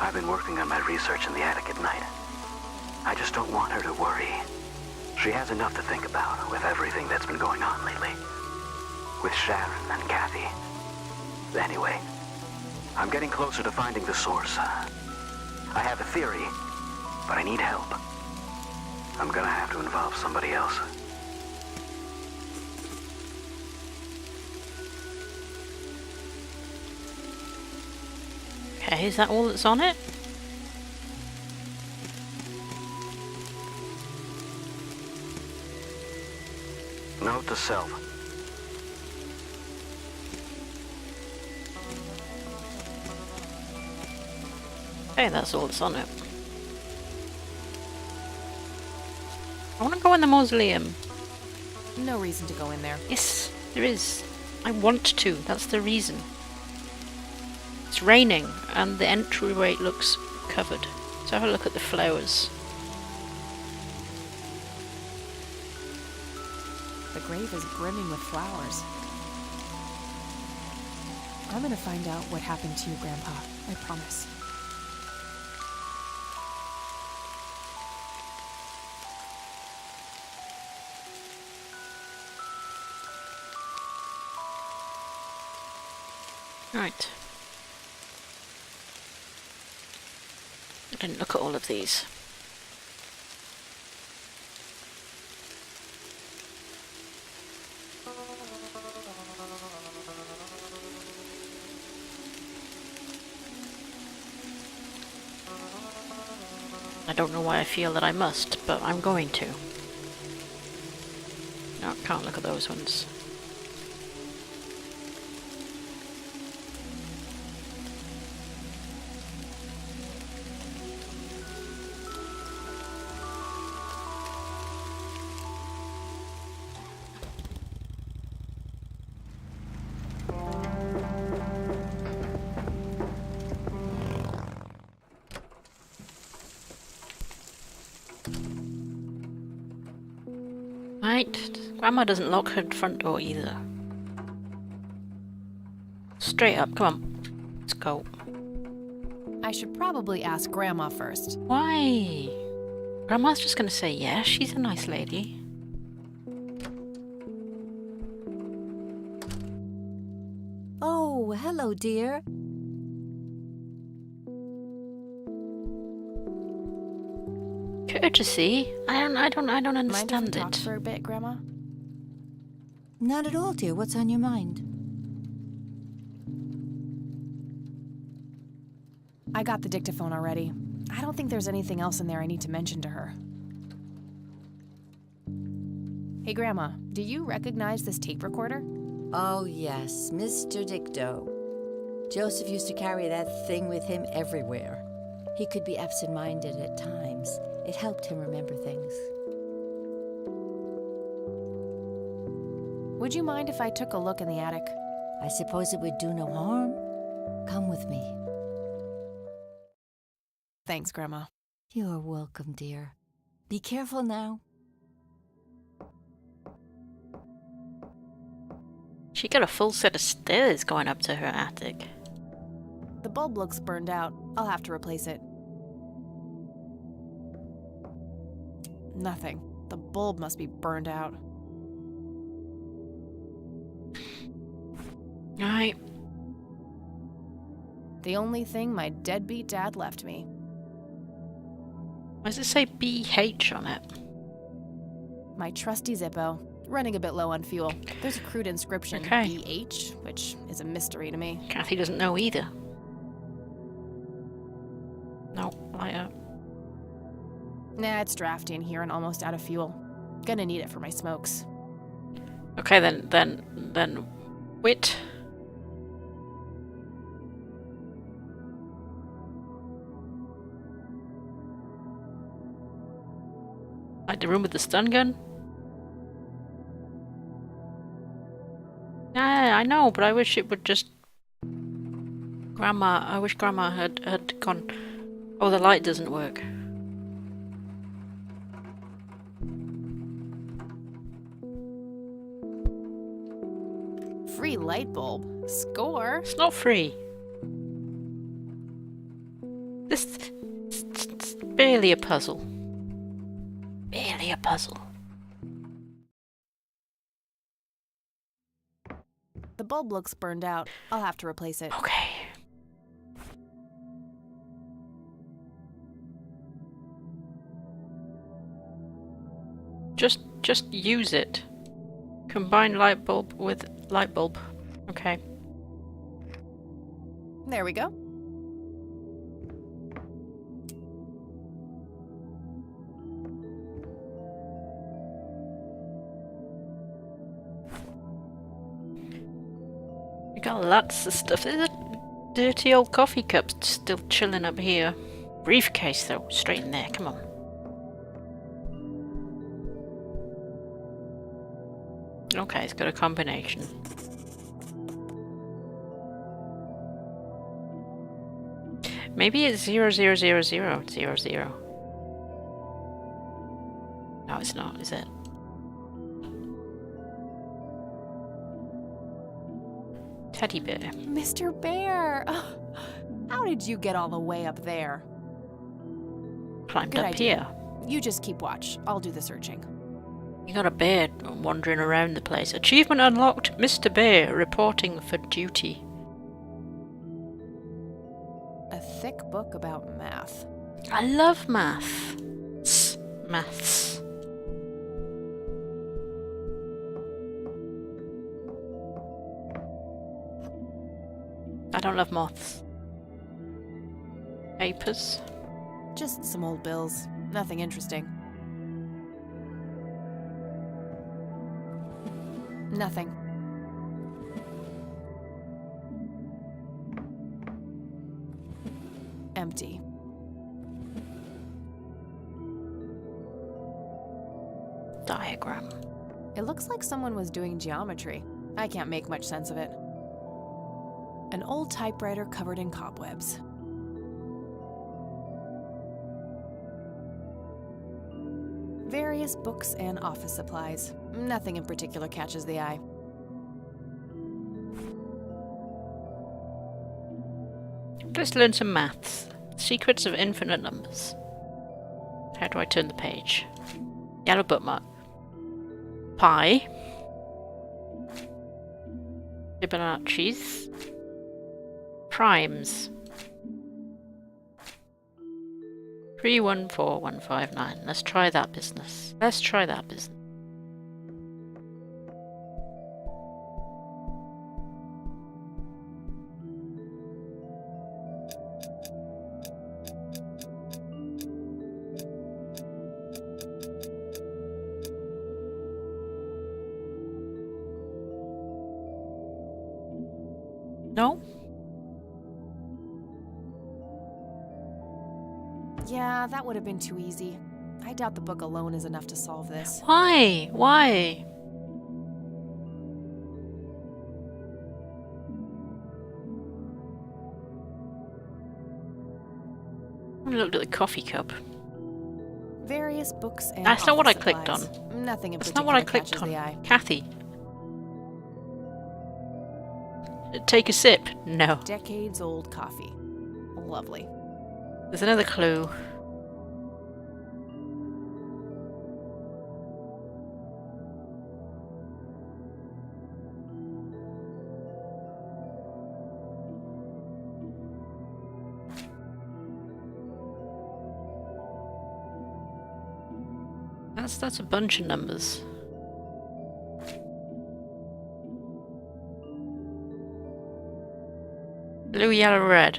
Speaker 9: I've been working on my research in the attic at night. I just don't want her to worry. She has enough to think about with everything that's been going on lately. With Sharon and Kathy. Anyway, I'm getting closer to finding the source. I have a theory, but I need help. I'm gonna have to involve somebody else.
Speaker 1: Okay, is that all that's on it?
Speaker 9: Note to self.
Speaker 1: Okay, that's all that's on it. I want to go in the mausoleum.
Speaker 3: No reason to go in there.
Speaker 1: Yes, there is. I want to, that's the reason. It's raining and the entryway looks covered. So have a look at the flowers.
Speaker 3: The grave is brimming with flowers. I'm gonna find out what happened to you, Grandpa. I promise.
Speaker 1: Right. I didn't look at all of these. I don't know why I feel that I must, but I'm going to. No, I can't look at those ones. Right, Grandma doesn't lock her front door either. Straight up, come on. Let's go.
Speaker 3: I should probably ask Grandma first.
Speaker 1: Why? Grandma's just gonna say yes, she's a nice lady.
Speaker 5: Oh, hello, dear.
Speaker 1: courtesy. I don't
Speaker 3: Mind if we
Speaker 1: understand
Speaker 3: talk
Speaker 1: it.
Speaker 3: for a bit, Grandma?
Speaker 5: Not at all, dear. What's on your mind?
Speaker 3: I got the dictaphone already. I don't think there's anything else in there I need to mention to her. Hey, Grandma, do you recognize this tape recorder?
Speaker 5: Oh, yes, Mr. Dicto. Joseph used to carry that thing with him everywhere. He could be absent-minded at times. It helped him remember things.
Speaker 3: Would you mind if I took a look in the attic?
Speaker 5: I suppose it would do no harm. Come with me.
Speaker 3: Thanks, Grandma.
Speaker 5: You're welcome, dear. Be careful now.
Speaker 1: She got a full set of stairs going up to her attic.
Speaker 3: The bulb looks burned out. I'll have to replace it. Nothing. The bulb must be burned out.
Speaker 1: Right.
Speaker 3: The only thing my deadbeat dad left me.
Speaker 1: Why does it say BH on it?
Speaker 3: My trusty Zippo. Running a bit low on fuel. There's a crude inscription,
Speaker 1: Okay.
Speaker 3: BH, which is a mystery to me.
Speaker 1: Kathy doesn't know either. No, lighter.
Speaker 3: Nah, it's drafty in here and almost out of fuel. Gonna need it for my smokes.
Speaker 1: Okay, then, wit. Like the room with the stun gun? Yeah, I know, but I wish it would just... I wish Grandma had gone... Oh, the light doesn't work.
Speaker 3: Free light bulb. Score.
Speaker 1: It's not free. It's barely a puzzle. Barely a puzzle.
Speaker 3: The bulb looks burned out. I'll have to replace it.
Speaker 1: Okay. Just use it. Combine light bulb with light bulb. Okay.
Speaker 3: There we go.
Speaker 1: We got lots of stuff. There's a dirty old coffee cup still chilling up here. Briefcase though, straight in there. Come on. Okay, it's got a combination. Maybe it's 0000000. No, it's not, is it? Teddy bear.
Speaker 3: Mr. Bear! How did you get all the way up there?
Speaker 1: Climbed
Speaker 3: Good
Speaker 1: up
Speaker 3: idea.
Speaker 1: here.
Speaker 3: You just keep watch. I'll do the searching.
Speaker 1: You got a bear wandering around the place. Achievement unlocked. Mr. Bear reporting for duty.
Speaker 3: A thick book about math.
Speaker 1: I love math. Maths. I don't love moths. Papers.
Speaker 3: Just some old bills. Nothing interesting. Nothing. Empty.
Speaker 1: Diagram.
Speaker 3: It looks like someone was doing geometry. I can't make much sense of it. An old typewriter covered in cobwebs. Various books and office supplies. Nothing in particular catches the eye.
Speaker 1: Let's learn some maths. Secrets of infinite numbers. How do I turn the page? Yellow bookmark. Pi. Fibonacci's. Primes. 314159. Let's try that business. Let's try that business. No?
Speaker 3: Yeah, that would have been too easy. I doubt the book alone is enough to solve this.
Speaker 1: Why? Why? I looked at the coffee cup.
Speaker 3: Various books and
Speaker 1: That's not what I
Speaker 3: office
Speaker 1: clicked
Speaker 3: supplies.
Speaker 1: on.
Speaker 3: Nothing in
Speaker 1: That's
Speaker 3: particular
Speaker 1: not what I clicked
Speaker 3: catches
Speaker 1: on.
Speaker 3: the eye.
Speaker 1: Kathy. Take a sip. No.
Speaker 3: Decades-old coffee. Lovely.
Speaker 1: There's another clue. That's a bunch of numbers. Blue, yellow, red.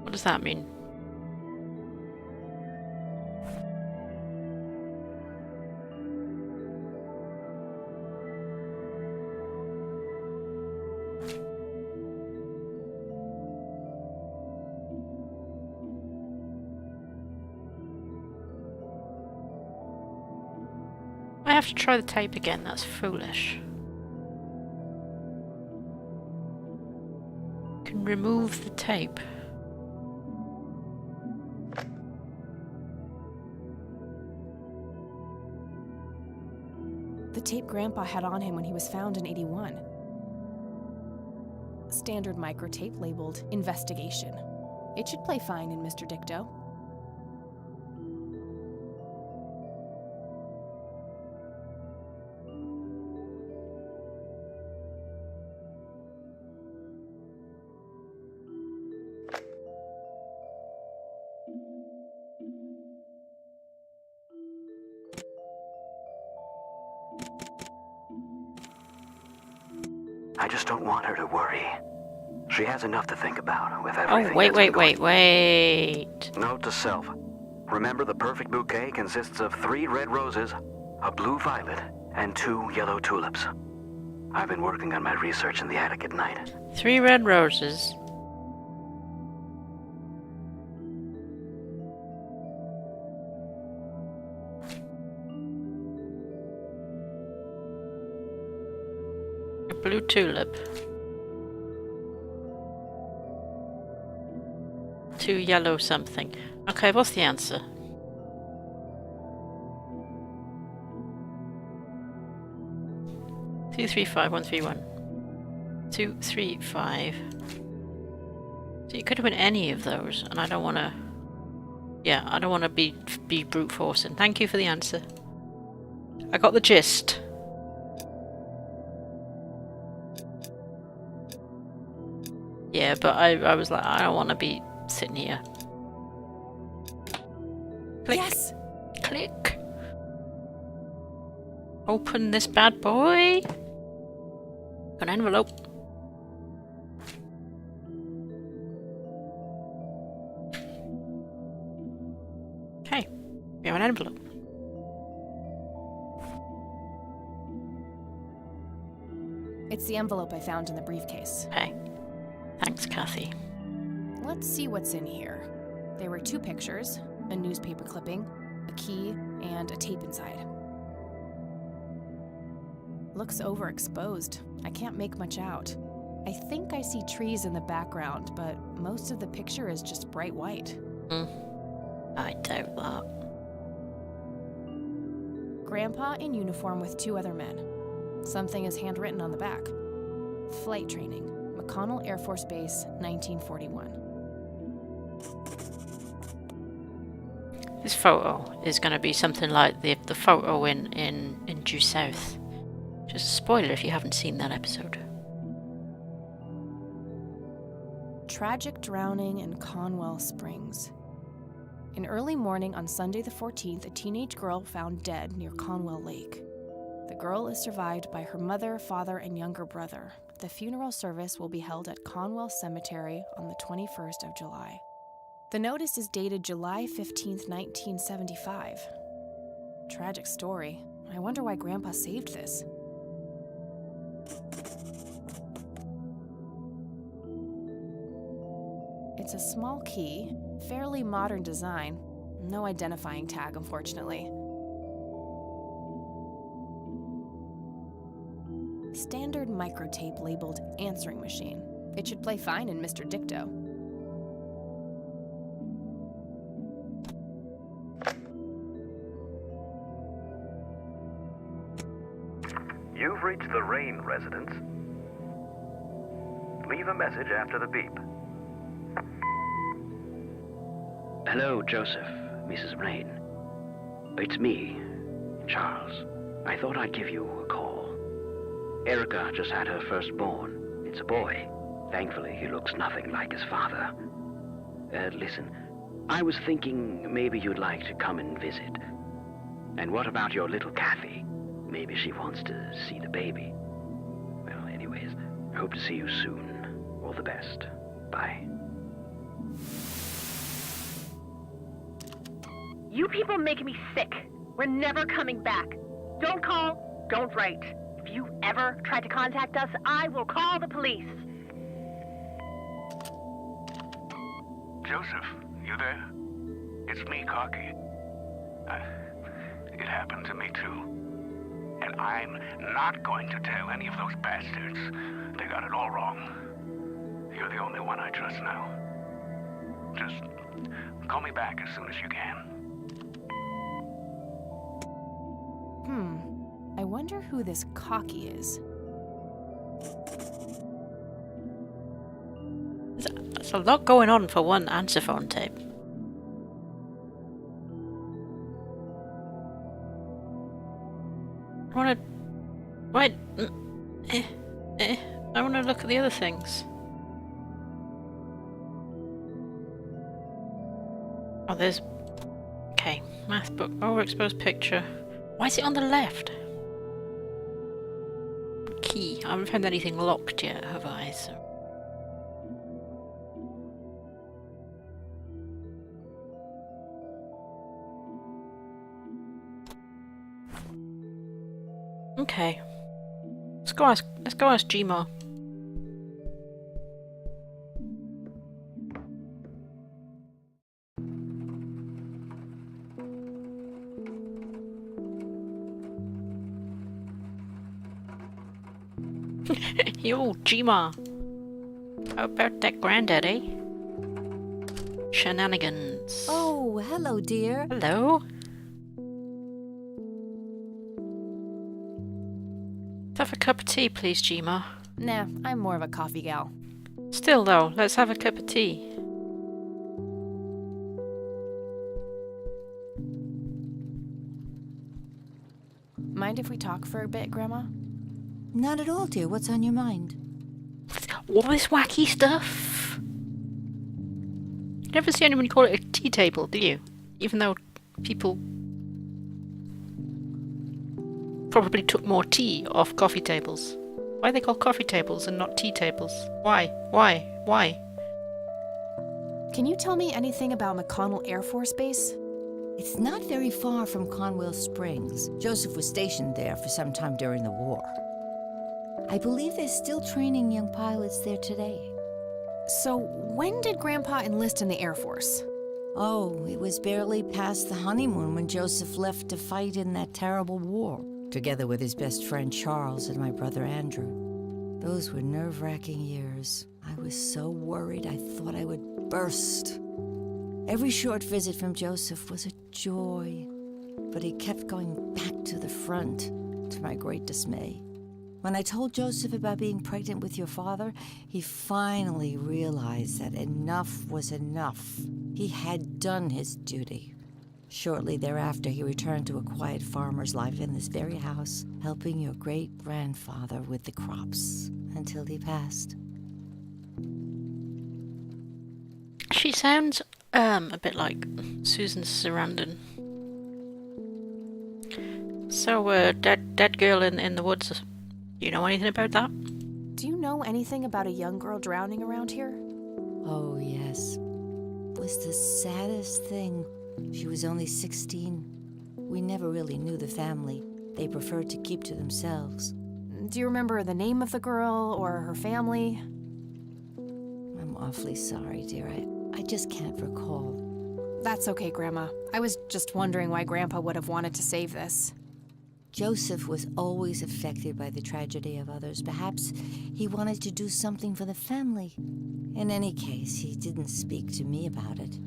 Speaker 1: What does that mean? I have to try the tape again, that's foolish. Can remove the tape.
Speaker 3: The tape Grandpa had on him when he was found in '81. Standard microtape labeled Investigation. It should play fine in Mr. Dicto.
Speaker 9: I just don't want her to worry. She has enough to think about with
Speaker 1: Oh,
Speaker 9: everything.
Speaker 1: wait.
Speaker 9: Note to self. Remember, the perfect bouquet consists of 3 red roses, a blue violet, and 2 yellow tulips. I've been working on my research in the attic at night.
Speaker 1: 3 red roses. A blue tulip. 2 yellow something. Okay, what's the answer? Two, 3, 5, 1, 3, 1. 2, 3, 5. So it could have been any of those, and I don't want to. Yeah, I don't want to be brute forcing. Thank you for the answer. I got the gist. Yeah, but I was like, I don't want to be sitting here. Click.
Speaker 3: Yes!
Speaker 1: Click. Open this bad boy. An envelope. Okay, we have an envelope.
Speaker 3: It's the envelope I found in the briefcase.
Speaker 1: Okay. Thanks, Kathy.
Speaker 3: Let's see what's in here. There were 2 pictures, a newspaper clipping, a key, and a tape inside. Looks overexposed. I can't make much out. I think I see trees in the background, but most of the picture is just bright white.
Speaker 1: I doubt that.
Speaker 3: Grandpa in uniform with 2 other men. Something is handwritten on the back. Flight training, McConnell Air Force Base, 1941.
Speaker 1: This photo is going to be something like the photo in Due South. Just a spoiler if you haven't seen that episode.
Speaker 3: Tragic drowning in Conwell Springs. In early morning on Sunday the 14th, a teenage girl found dead near Conwell Lake. The girl is survived by her mother, father, and younger brother. The funeral service will be held at Conwell Cemetery on the 21st of July. The notice is dated July 15th, 1975. Tragic story. I wonder why Grandpa saved this. It's a small key, fairly modern design. No identifying tag, unfortunately. Standard microtape labeled answering machine. It should play fine in Mr. Dicto.
Speaker 9: You've reached the Rain residence. Leave a message after the beep. Hello, Joseph, Mrs. Rain. It's me, Charles. I thought I'd give you a call. Erica just had her firstborn. It's a boy. Thankfully, he looks nothing like his father. Listen, I was thinking maybe you'd like to come and visit. And what about your little Kathy? Maybe she wants to see the baby. Well, anyways, I hope to see you soon. All the best. Bye.
Speaker 10: You people make me sick. We're never coming back. Don't call, don't write. If you ever try to contact us, I will call the police.
Speaker 11: Joseph, you there? It's me, Cocky. It happened to me too. And I'm not going to tell any of those bastards. They got it all wrong. You're the only one I trust now. Just call me back as soon as you can.
Speaker 3: I wonder who this Cocky is.
Speaker 1: There's a lot going on for one answer phone tape. I want to... Wait. I want to look at the other things. Oh, there's... Okay. Math book. Overexposed picture. Why is it on the left? Key. I haven't found anything locked yet, have I? So... Okay. Let's go ask Gma. Yo, Gma. How about that granddaddy? Shenanigans.
Speaker 5: Oh, hello, dear.
Speaker 1: Hello. Let's have a cup of tea, please, Gma.
Speaker 3: Nah, I'm more of a coffee gal.
Speaker 1: Still, though, let's have a cup of tea.
Speaker 3: Mind if we talk for a bit, Grandma?
Speaker 5: Not at all, dear. What's on your mind?
Speaker 1: All this wacky stuff. You never see anyone call it a tea table, do you? Even though people probably took more tea off coffee tables. Why are they called coffee tables and not tea tables? Why? Why?
Speaker 3: Can you tell me anything about McConnell Air Force Base?
Speaker 5: It's not very far from Conwell Springs. Joseph was stationed there for some time during the war. I believe they're still training young pilots there today.
Speaker 3: So, when did Grandpa enlist in the Air Force?
Speaker 5: Oh, it was barely past the honeymoon when Joseph left to fight in that terrible war, together with his best friend Charles and my brother Andrew. Those were nerve-wracking years. I was so worried I thought I would burst. Every short visit from Joseph was a joy, but he kept going back to the front, to my great dismay. When I told Joseph about being pregnant with your father, he finally realized that enough was enough. He had done his duty. Shortly thereafter, he returned to a quiet farmer's life in this very house, helping your great-grandfather with the crops until he passed.
Speaker 1: She sounds a bit like Susan Sarandon. So, dead girl in the woods. Do you know anything about that?
Speaker 3: Do you know anything about a young girl drowning around here?
Speaker 5: Oh, yes. It was the saddest thing. She was only 16. We never really knew the family. They preferred to keep to themselves.
Speaker 3: Do you remember the name of the girl or her family?
Speaker 5: I'm awfully sorry, dear. I just can't recall.
Speaker 3: That's okay, Grandma. I was just wondering why Grandpa would have wanted to save this.
Speaker 5: Joseph was always affected by the tragedy of others. Perhaps he wanted to do something for the family. In any case, he didn't speak to me about it.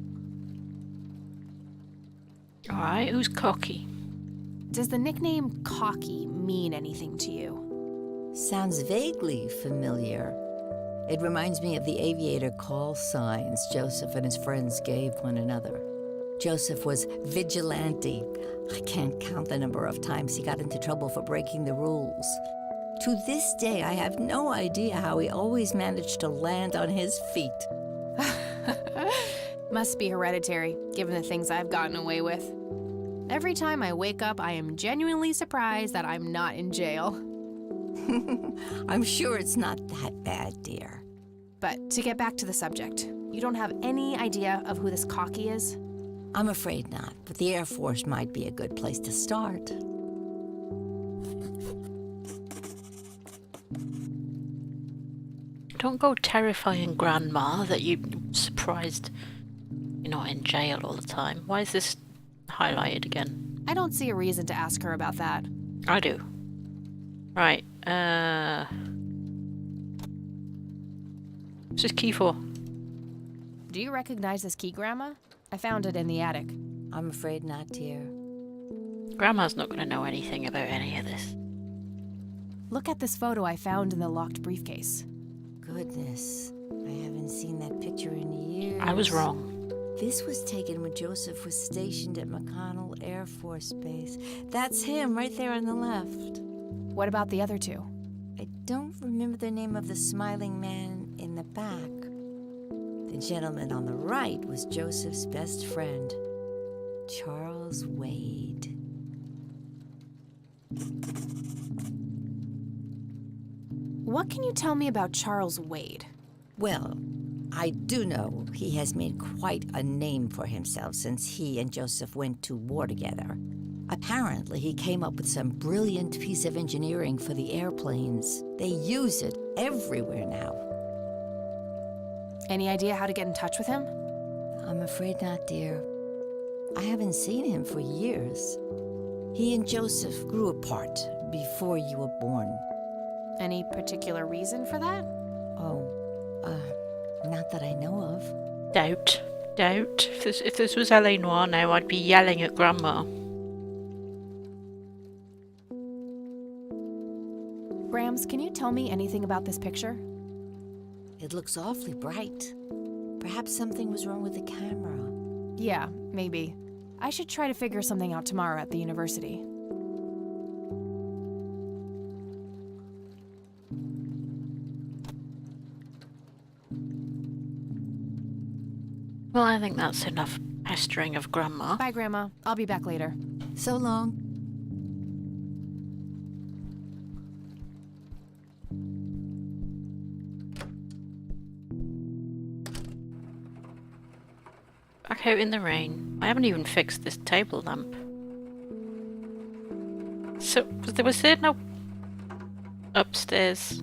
Speaker 1: Alright, who's Cocky?
Speaker 3: Does the nickname Cocky mean anything to you?
Speaker 5: Sounds vaguely familiar. It reminds me of the aviator call signs Joseph and his friends gave one another. Joseph was vigilante. I can't count the number of times he got into trouble for breaking the rules. To this day, I have no idea how he always managed to land on his feet.
Speaker 3: Must be hereditary, given the things I've gotten away with. Every time I wake up, I am genuinely surprised that I'm not in jail.
Speaker 5: I'm sure it's not that bad, dear.
Speaker 3: But to get back to the subject, you don't have any idea of who this Cocky is?
Speaker 5: I'm afraid not, but the Air Force might be a good place to start.
Speaker 1: Don't go terrifying Grandma that you're surprised you're not in jail all the time. Why is this highlighted again?
Speaker 3: I don't see a reason to ask her about that.
Speaker 1: I do. Right, what's this key for?
Speaker 3: Do you recognize this key, Grandma? I found it in the attic.
Speaker 5: I'm afraid not, dear.
Speaker 1: Grandma's not going to know anything about any of this.
Speaker 3: Look at this photo I found in the locked briefcase.
Speaker 5: Goodness, I haven't seen that picture in years.
Speaker 1: I was wrong.
Speaker 5: This was taken when Joseph was stationed at McConnell Air Force Base. That's him right there on the left.
Speaker 3: What about the other two?
Speaker 5: I don't remember the name of the smiling man in the back. The gentleman on the right was Joseph's best friend, Charles Wade.
Speaker 3: What can you tell me about Charles Wade?
Speaker 5: Well, I do know he has made quite a name for himself since he and Joseph went to war together. Apparently, he came up with some brilliant piece of engineering for the airplanes. They use it everywhere now.
Speaker 3: Any idea how to get in touch with him?
Speaker 5: I'm afraid not, dear. I haven't seen him for years. He and Joseph grew apart before you were born.
Speaker 3: Any particular reason for that?
Speaker 5: Not that I know of.
Speaker 1: Doubt. If this was LA Noire now, I'd be yelling at Grandma.
Speaker 3: Grams, can you tell me anything about this picture?
Speaker 5: It looks awfully bright. Perhaps something was wrong with the camera.
Speaker 3: Yeah, maybe. I should try to figure something out tomorrow at the university.
Speaker 1: Well, I think that's enough pestering of Grandma.
Speaker 3: Bye, Grandma. I'll be back later.
Speaker 5: So long.
Speaker 1: Back out in the rain. I haven't even fixed this table lamp. So, was there no upstairs?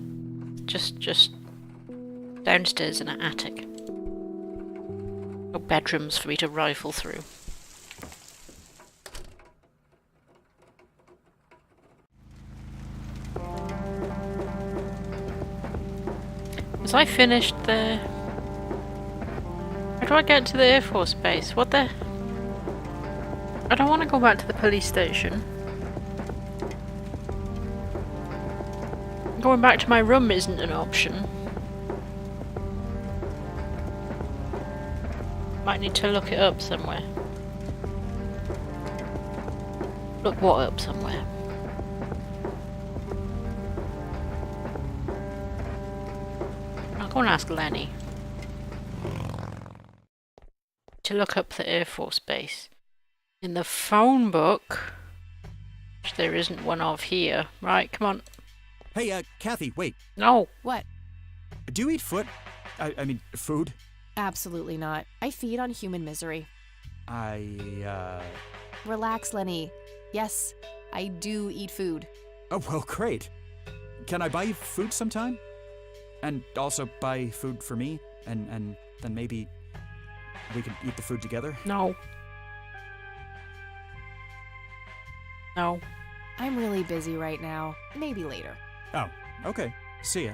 Speaker 1: Just downstairs in an attic. No bedrooms for me to rifle through. Was I finished there? How do I get to the Air Force Base? What the? I don't want to go back to the police station. Going back to my room isn't an option. Might need to look it up somewhere. look what up somewhere. I'll go and ask Lenny to look up the Air Force Base. In the phone book, which there isn't one of here. Right, come on.
Speaker 6: Hey, Kathy, wait.
Speaker 1: No.
Speaker 3: What?
Speaker 6: Do you eat foot? I mean, food?
Speaker 3: Absolutely not. I feed on human misery. Relax, Lenny. Yes, I do eat food.
Speaker 6: Oh, well, great. Can I buy you food sometime? And also buy food for me? And then maybe we could eat the food together?
Speaker 1: No. No.
Speaker 3: I'm really busy right now. Maybe later.
Speaker 6: Oh, okay. See ya.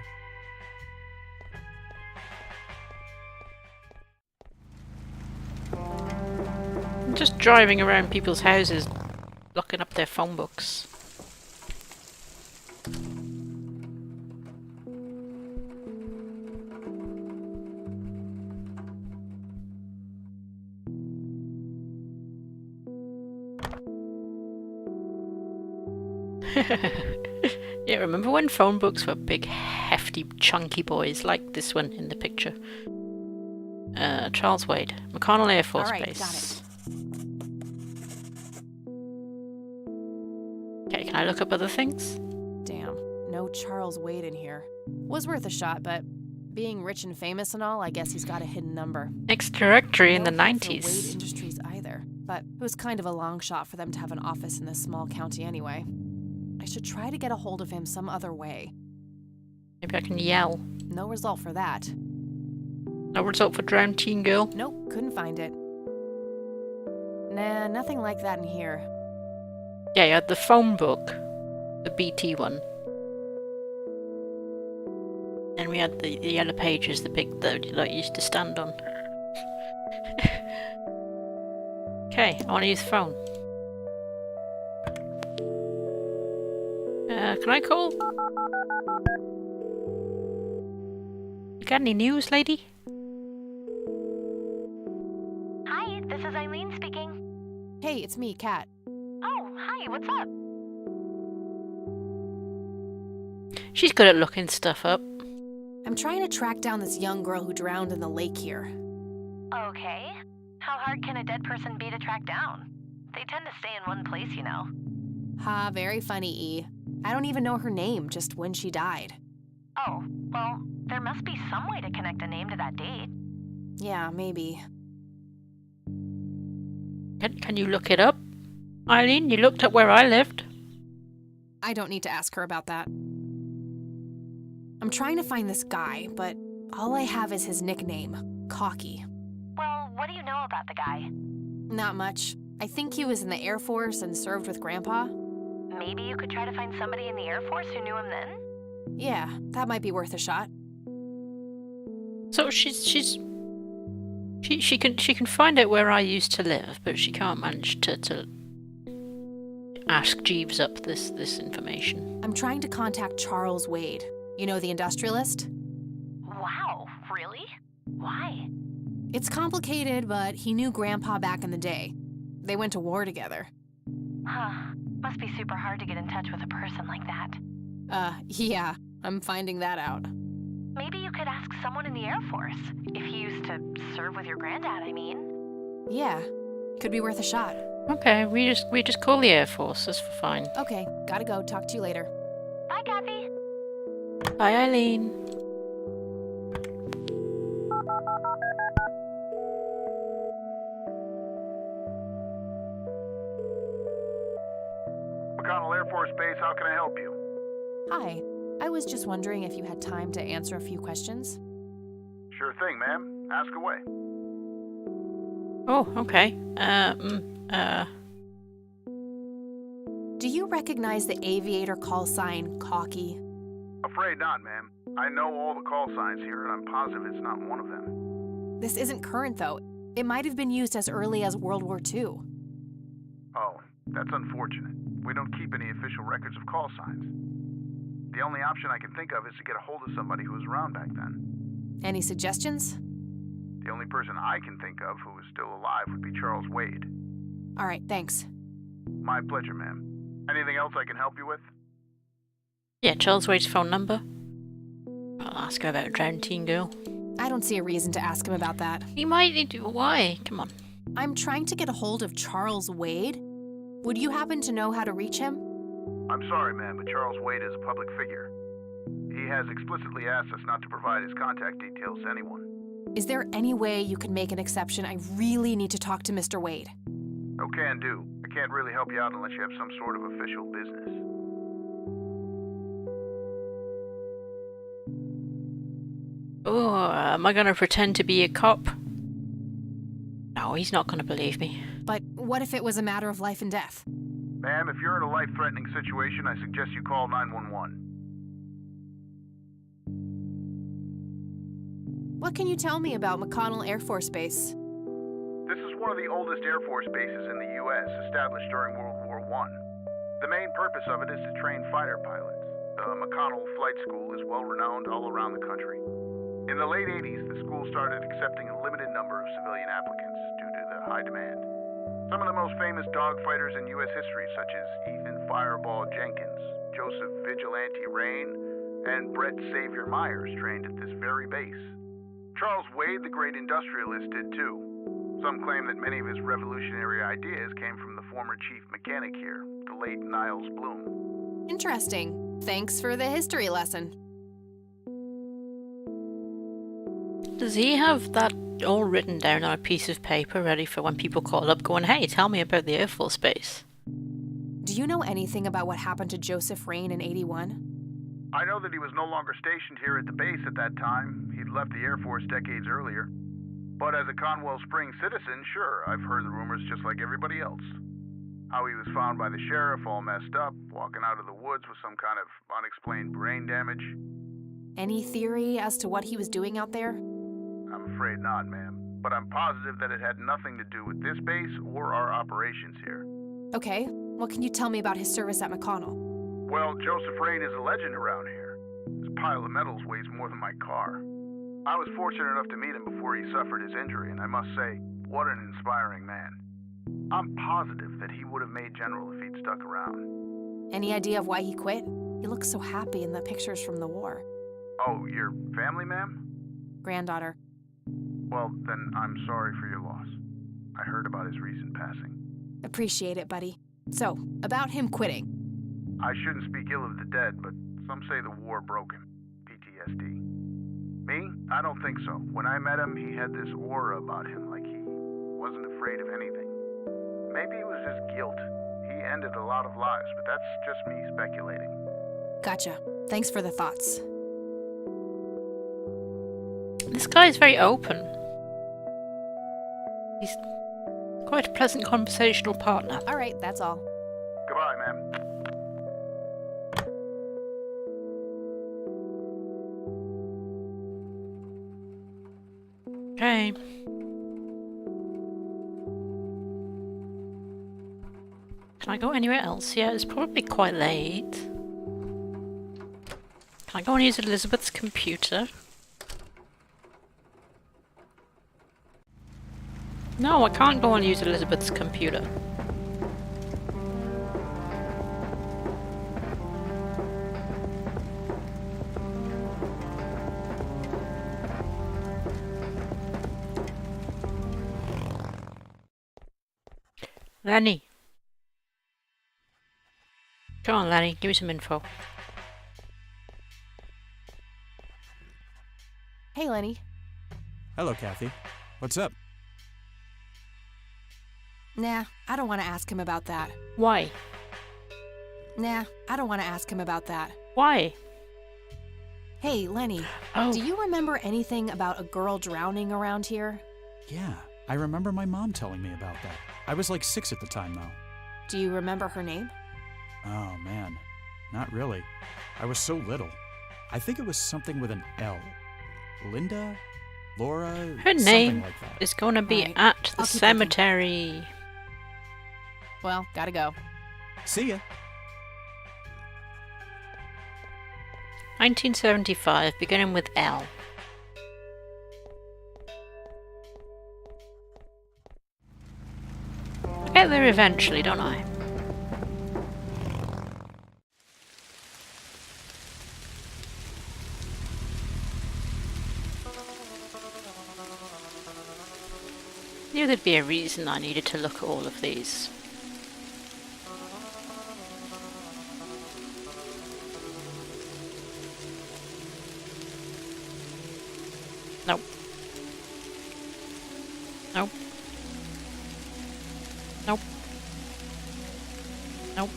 Speaker 1: I'm just driving around people's houses, looking up their phone books. Yeah, remember when phone books were big, hefty, chunky boys like this one in the picture? Charles Wade, McConnell Air Force
Speaker 3: All right,
Speaker 1: Base.
Speaker 3: got it.
Speaker 1: Okay, can I look up other things?
Speaker 3: Damn, no Charles Wade in here. Was worth a shot, but being rich and famous and all, I guess he's got a hidden number.
Speaker 1: Next directory in the
Speaker 3: No hit for
Speaker 1: 90s.
Speaker 3: Wade Industries either, but it was kind of a long shot for them to have an office in this small county anyway. I should try to get a hold of him some other way.
Speaker 1: Maybe I can yell.
Speaker 3: No result for that.
Speaker 1: No result for drowned teen girl.
Speaker 3: Nope, couldn't find it. Nah, nothing like that in here.
Speaker 1: Yeah, you had the phone book, the BT one. And we had the yellow pages, the big that you used to stand on. Okay, I want to use the phone. Can I call? You got any news, lady?
Speaker 10: Hi, this is Eileen speaking.
Speaker 3: Hey, it's me, Kat.
Speaker 10: Oh, hi, what's up?
Speaker 1: She's good at looking stuff up.
Speaker 3: I'm trying to track down this young girl who drowned in the lake here.
Speaker 10: Okay. How hard can a dead person be to track down? They tend to stay in one place, you know.
Speaker 3: Ha, very funny, E. I don't even know her name, just when she died.
Speaker 10: Oh, well, there must be some way to connect a name to that date.
Speaker 3: Yeah, maybe.
Speaker 1: Can you look it up? Eileen, you looked up where I lived.
Speaker 3: I don't need to ask her about that. I'm trying to find this guy, but all I have is his nickname, Cocky.
Speaker 10: Well, what do you know about the guy?
Speaker 3: Not much. I think he was in the Air Force and served with Grandpa.
Speaker 10: Maybe you could try to find somebody in the Air Force who knew him then?
Speaker 3: Yeah, that might be worth a shot.
Speaker 1: So she can find out where I used to live, but she can't manage to ask Jeeves up this information.
Speaker 3: I'm trying to contact Charles Wade. You know, the industrialist?
Speaker 10: Wow, really? Why?
Speaker 3: It's complicated, but he knew Grandpa back in the day. They went to war together.
Speaker 10: Huh. Must be super hard to get in touch with a person like that.
Speaker 3: Yeah, I'm finding that out.
Speaker 10: Maybe you could ask someone in the Air Force. If he used to serve with your granddad, I mean.
Speaker 3: Yeah, could be worth a shot.
Speaker 1: Okay, we just call the Air Force. That's fine.
Speaker 3: Okay, gotta go. Talk to you later.
Speaker 10: Bye, Kathy.
Speaker 1: Bye, Eileen.
Speaker 11: McConnell Air Force Base, how can I help you?
Speaker 3: Hi, I was just wondering if you had time to answer a few questions.
Speaker 11: Sure thing, ma'am. Ask away.
Speaker 1: Oh, okay.
Speaker 3: Do you recognize the aviator call sign, Cocky?
Speaker 11: Afraid not, ma'am. I know all the call signs here, and I'm positive it's not one of them.
Speaker 3: This isn't current, though. It might have been used as early as World War II.
Speaker 11: Oh, that's unfortunate. We don't keep any official records of call signs. The only option I can think of is to get a hold of somebody who was around back then.
Speaker 3: Any suggestions?
Speaker 11: The only person I can think of who is still alive would be Charles Wade.
Speaker 3: All right, thanks.
Speaker 11: My pleasure, ma'am. Anything else I can help you with?
Speaker 1: Yeah, Charles Wade's phone number. I'll ask her about a drowned teen girl.
Speaker 3: I don't see a reason to ask him about that.
Speaker 1: He might need to. Why? Come on.
Speaker 3: I'm trying to get a hold of Charles Wade. Would you happen to know how to reach him?
Speaker 11: I'm sorry, ma'am, but Charles Wade is a public figure. He has explicitly asked us not to provide his contact details to anyone.
Speaker 3: Is there any way you could make an exception? I really need to talk to Mr. Wade.
Speaker 11: Oh, can do. I can't really help you out unless you have some sort of official business.
Speaker 1: Oh, am I gonna pretend to be a cop? No, he's not gonna believe me.
Speaker 3: But what if it was a matter of life and death?
Speaker 11: Ma'am, if you're in a life-threatening situation, I suggest you call 911.
Speaker 3: What can you tell me about McConnell Air Force Base?
Speaker 11: This is one of the oldest Air Force bases in the U.S., established during World War I. The main purpose of it is to train fighter pilots. The McConnell Flight School is well-renowned all around the country. In the late 80s, the school started accepting a limited number of civilian applicants due to the high demand. Some of the most famous dogfighters in U.S. history, such as Ethan Fireball Jenkins, Joseph Vigilante Rain, and Brett Savior Myers trained at this very base. Charles Wade, the great industrialist, did too. Some claim that many of his revolutionary ideas came from the former chief mechanic here, the late Niles Bloom.
Speaker 3: Interesting. Thanks for the history lesson.
Speaker 1: Does he have that all written down on a piece of paper ready for when people call up going, hey, tell me about the Air Force Base?
Speaker 3: Do you know anything about what happened to Joseph Rain in 81?
Speaker 11: I know that he was no longer stationed here at the base at that time. He'd left the Air Force decades earlier. But as a Conwell Springs citizen, sure, I've heard the rumors just like everybody else. How he was found by the sheriff all messed up, walking out of the woods with some kind of unexplained brain damage.
Speaker 3: Any theory as to what he was doing out there?
Speaker 11: I'm afraid not, ma'am. But I'm positive that it had nothing to do with this base or our operations here.
Speaker 3: Okay, what can you tell me about his service at McConnell?
Speaker 11: Well, Joseph Rain is a legend around here. His pile of medals weighs more than my car. I was fortunate enough to meet him before he suffered his injury, and I must say, what an inspiring man. I'm positive that he would have made general if he'd stuck around.
Speaker 3: Any idea of why he quit? He looks so happy in the pictures from the war.
Speaker 11: Oh, your family, ma'am?
Speaker 3: Granddaughter.
Speaker 11: Well, then I'm sorry for your loss. I heard about his recent passing.
Speaker 3: Appreciate it, buddy. So, about him quitting.
Speaker 11: I shouldn't speak ill of the dead, but some say the war broke him. PTSD. Me? I don't think so. When I met him, he had this aura about him, like he wasn't afraid of anything. Maybe it was just guilt. He ended a lot of lives, but that's just me speculating.
Speaker 3: Gotcha. Thanks for the thoughts.
Speaker 1: This guy is very open. He's quite a pleasant conversational partner.
Speaker 3: All right, that's all.
Speaker 11: Goodbye, ma'am.
Speaker 1: Okay. Can I go anywhere else? Yeah, it's probably quite late. Can I go and use Elizabeth's computer? No, I can't go and use Elizabeth's computer. Lenny. Come on, Lenny, give me some info.
Speaker 3: Hey, Lenny.
Speaker 6: Hello, Kathy. What's up?
Speaker 3: Nah, I don't want to ask him about that.
Speaker 1: Why?
Speaker 3: Nah, I don't want to ask him about that.
Speaker 1: Why?
Speaker 3: Hey, Lenny.
Speaker 1: Oh.
Speaker 3: Do you remember anything about a girl drowning around here?
Speaker 6: Yeah, I remember my mom telling me about that. I was like 6 at the time, though.
Speaker 3: Do you remember her name?
Speaker 6: Oh, man. Not really. I was so little. I think it was something with an L. Linda? Laura?
Speaker 1: Her name
Speaker 6: like that.
Speaker 1: is going to be
Speaker 3: Right.
Speaker 1: at the
Speaker 3: I'll keep
Speaker 1: cemetery.
Speaker 3: Well, gotta go.
Speaker 6: See ya.
Speaker 1: 1975, beginning with L. I get there eventually, don't I? knew there'd be a reason I needed to look at all of these. Nope. Nope. Nope. Nope.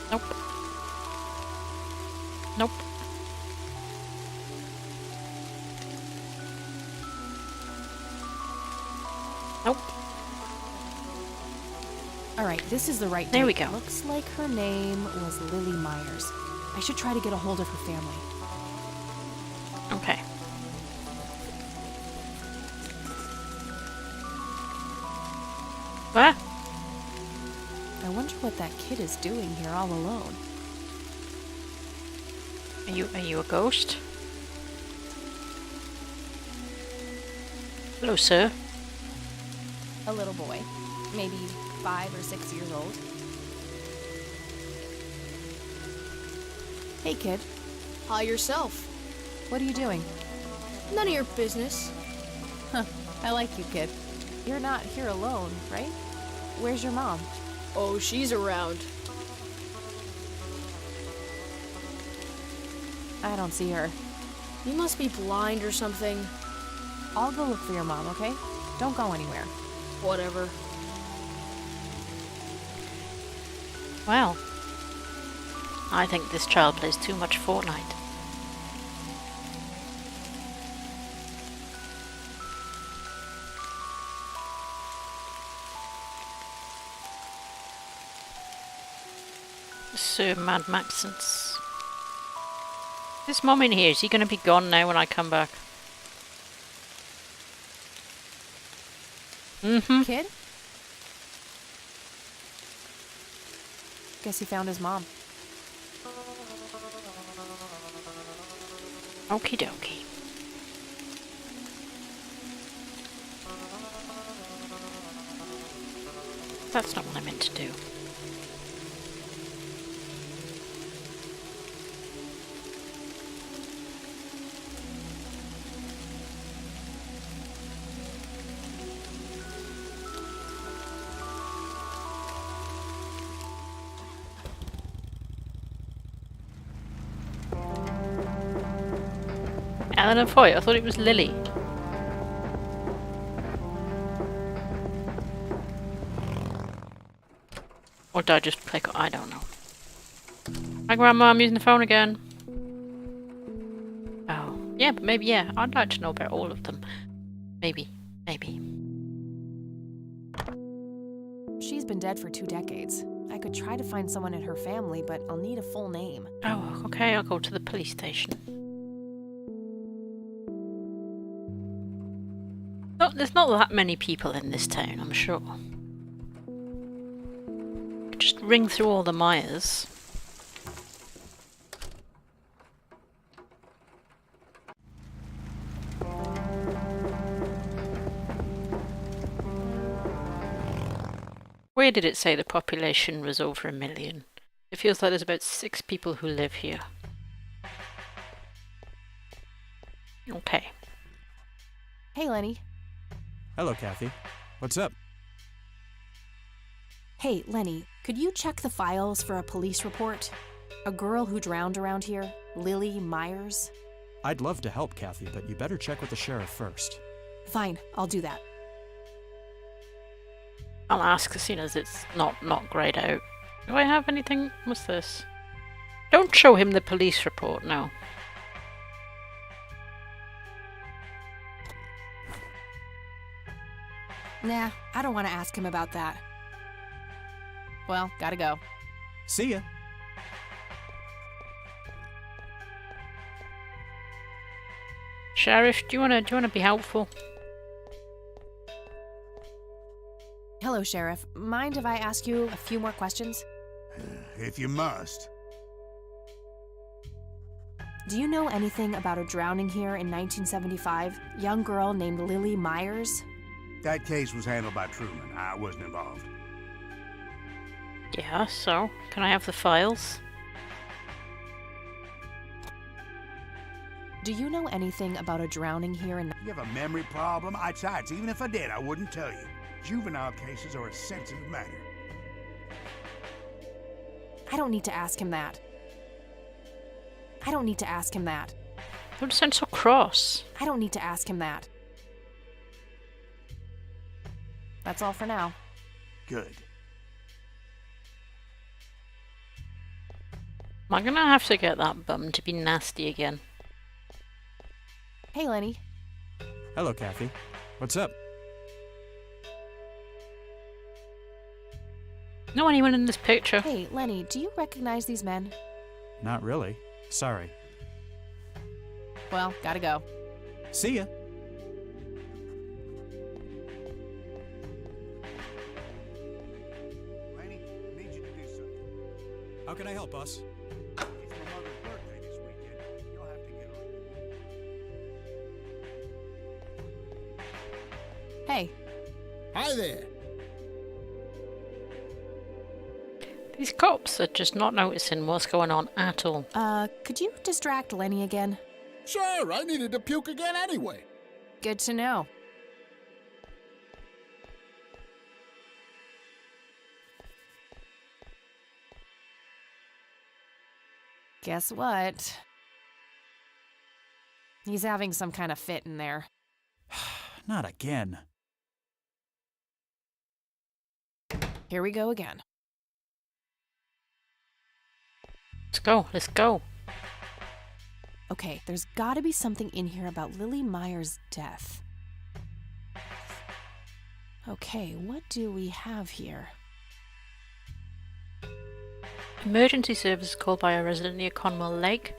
Speaker 1: Nope. Nope. Nope.
Speaker 3: All right, this is the right
Speaker 1: There we
Speaker 3: date.
Speaker 1: go.
Speaker 3: Looks like her name was Lily Myers. I should try to get a hold of her family.
Speaker 1: Okay. What?
Speaker 3: I wonder what that kid is doing here all alone.
Speaker 1: Are you a ghost? Hello, sir.
Speaker 3: A little boy, maybe 5 or 6 years old. Hey, kid.
Speaker 12: Hi yourself.
Speaker 3: What are you doing?
Speaker 12: None of your business.
Speaker 3: Huh, I like you, kid. You're not here alone, right? Where's your mom?
Speaker 12: Oh, she's around.
Speaker 3: I don't see her.
Speaker 12: You must be blind or something.
Speaker 3: I'll go look for your mom, okay? Don't go anywhere.
Speaker 12: Whatever.
Speaker 1: Well, I think this child plays too much Fortnite. Sir Mad Maxence. This mom in here, is he going to be gone now when I come back? Mm-hmm.
Speaker 3: Kid? Guess he found his mom.
Speaker 1: Okie dokie. That's not what I meant to do. Eleanor Foy, I thought it was Lily. Or did I just click? I don't know. Hi Grandma, I'm using the phone again. Oh, yeah, but maybe, yeah, I'd like to know about all of them. Maybe.
Speaker 3: She's been dead for 2 decades. I could try to find someone in her family, but I'll need a full name.
Speaker 1: Oh, okay, I'll go to the police station. Oh, there's not that many people in this town, I'm sure. Just ring through all the Myers. Where did it say the population was over 1 million? It feels like there's about 6 people who live here. Okay.
Speaker 3: Hey, Lenny.
Speaker 6: Hello, Kathy. What's up?
Speaker 3: Hey, Lenny, could you check the files for a police report? A girl who drowned around here, Lily Myers?
Speaker 6: I'd love to help, Kathy, but you better check with the sheriff first.
Speaker 3: Fine, I'll do that.
Speaker 1: I'll ask as soon as it's not grayed out. Do I have anything? What's this? Don't show him the police report, no.
Speaker 3: Nah, I don't want to ask him about that. Well, gotta go.
Speaker 6: See ya.
Speaker 1: Sheriff, do you wanna be helpful?
Speaker 3: Hello, Sheriff. Mind if I ask you a few more questions?
Speaker 7: If you must.
Speaker 3: Do you know anything about a drowning here in 1975? Young girl named Lily Myers?
Speaker 7: That case was handled by Truman. I wasn't involved.
Speaker 1: Yeah, so can I have the files?
Speaker 3: do you know anything about a drowning here in...
Speaker 7: You have a memory problem? Besides, even if I did, I wouldn't tell you. Juvenile cases are a sensitive matter.
Speaker 3: I don't need to ask him that. I don't need to ask him that.
Speaker 1: Don't sound so cross.
Speaker 3: I don't need to ask him that. That's all for now.
Speaker 7: Good.
Speaker 1: Am I gonna have to get that bum to be nasty again?
Speaker 3: Hey, Lenny.
Speaker 6: Hello, Kathy. What's up?
Speaker 1: No anyone in this picture.
Speaker 3: Hey, Lenny, do you recognize these men?
Speaker 6: Not really. Sorry.
Speaker 3: Well, gotta go.
Speaker 6: See ya.
Speaker 7: Laney, I need you to do something.
Speaker 6: How can I help, boss?
Speaker 7: It's my mother's birthday this weekend. You'll have to get her.
Speaker 3: Hey.
Speaker 8: Hi there.
Speaker 1: These cops are just not noticing what's going on at all.
Speaker 3: Could you distract Lenny again?
Speaker 8: Sure, I needed to puke again anyway.
Speaker 3: Good to know. Guess what? He's having some kind of fit in there.
Speaker 6: Not again.
Speaker 3: Here we go again.
Speaker 1: Let's go, let's go.
Speaker 3: Okay, there's gotta be something in here about Lily Meyer's death. Okay, what do we have here?
Speaker 1: Emergency services called by a resident near Conwell Lake,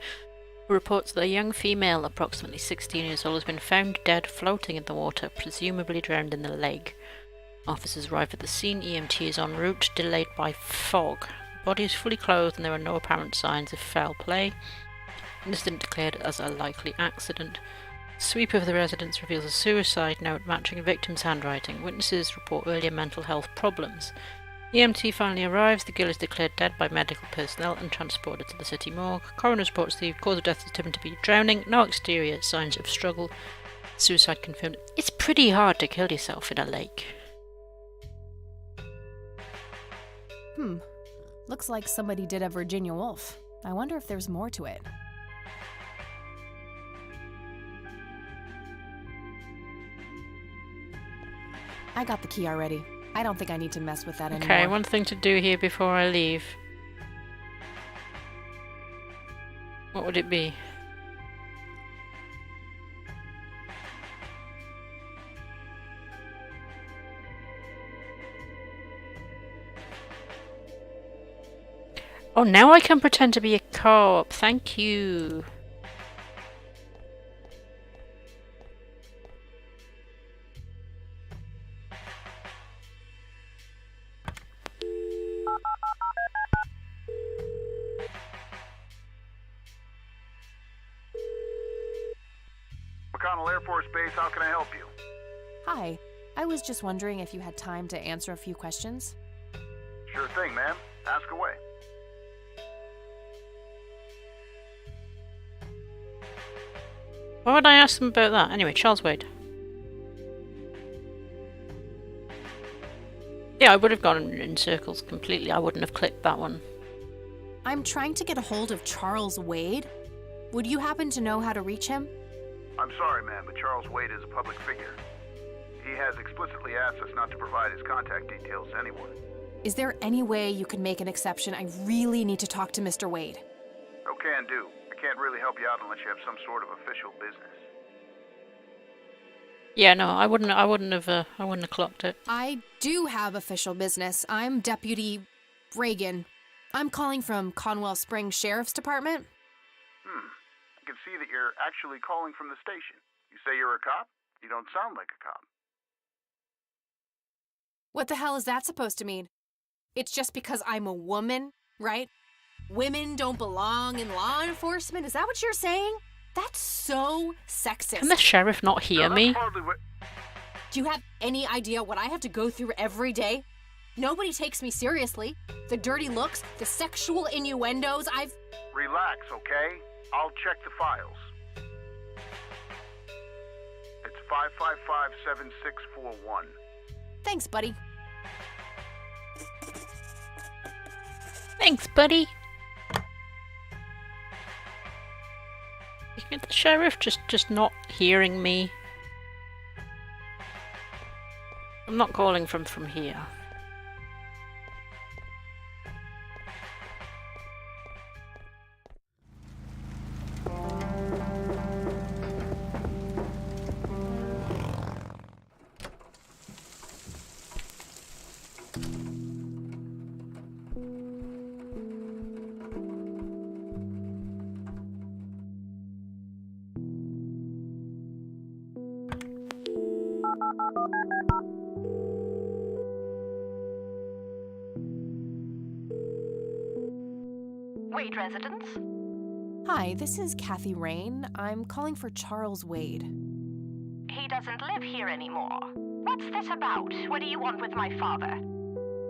Speaker 1: who reports that a young female, approximately 16 years old, has been found dead floating in the water, presumably drowned in the lake. Officers arrive at the scene. EMT is en route, delayed by fog. The body is fully clothed and there are no apparent signs of foul play. Incident declared as a likely accident. Sweep of the residence reveals a suicide note matching victim's handwriting. Witnesses report earlier mental health problems. EMT finally arrives. The girl is declared dead by medical personnel and transported to the city morgue. Coroner reports the cause of death is determined to be drowning. No exterior signs of struggle. Suicide confirmed. It's pretty hard to kill yourself in a lake.
Speaker 3: Looks like somebody did a Virginia Woolf. I wonder if there's more to it. I got the key already. I don't think I need to mess with that anymore.
Speaker 1: Okay, one thing to do here before I leave. What would it be? Oh, now I can pretend to be a cop. Thank you.
Speaker 11: McConnell Air Force Base, how can I help you?
Speaker 3: Hi. I was just wondering if you had time to answer a few questions.
Speaker 11: Sure thing, ma'am. Ask away.
Speaker 1: Why would I ask them about that? Anyway, Charles Wade. Yeah, I would have gone in circles completely. I wouldn't have clicked that one.
Speaker 3: I'm trying to get a hold of Charles Wade. Would you happen to know how to reach him?
Speaker 11: I'm sorry, ma'am, but Charles Wade is a public figure. He has explicitly asked us not to provide his contact details to anyone.
Speaker 3: Is there any way you can make an exception? I really need to talk to Mr. Wade.
Speaker 11: No can do. I can't really help you out unless you have some sort of official business.
Speaker 1: Yeah, no, I wouldn't have clocked it.
Speaker 3: I do have official business. I'm Deputy Reagan. I'm calling from Conwell Springs Sheriff's Department.
Speaker 11: I can see that you're actually calling from the station. You say you're a cop? You don't sound like a cop.
Speaker 3: What the hell is that supposed to mean? It's just because I'm a woman, right? Women don't belong in law enforcement? Is that what you're saying? That's so sexist.
Speaker 1: Can the sheriff not hear me?
Speaker 3: Do you have any idea what I have to go through every day? Nobody takes me seriously. The dirty looks, the sexual innuendos,
Speaker 11: Relax, okay? I'll check the files.
Speaker 13: 555-7641.
Speaker 3: Thanks, buddy.
Speaker 1: Thanks, buddy. The sheriff just not hearing me. I'm not calling from here.
Speaker 10: Wade residence?
Speaker 3: Hi, this is Kathy Rain. I'm calling for Charles Wade.
Speaker 10: He doesn't live here anymore. What's this about? What do you want with my father?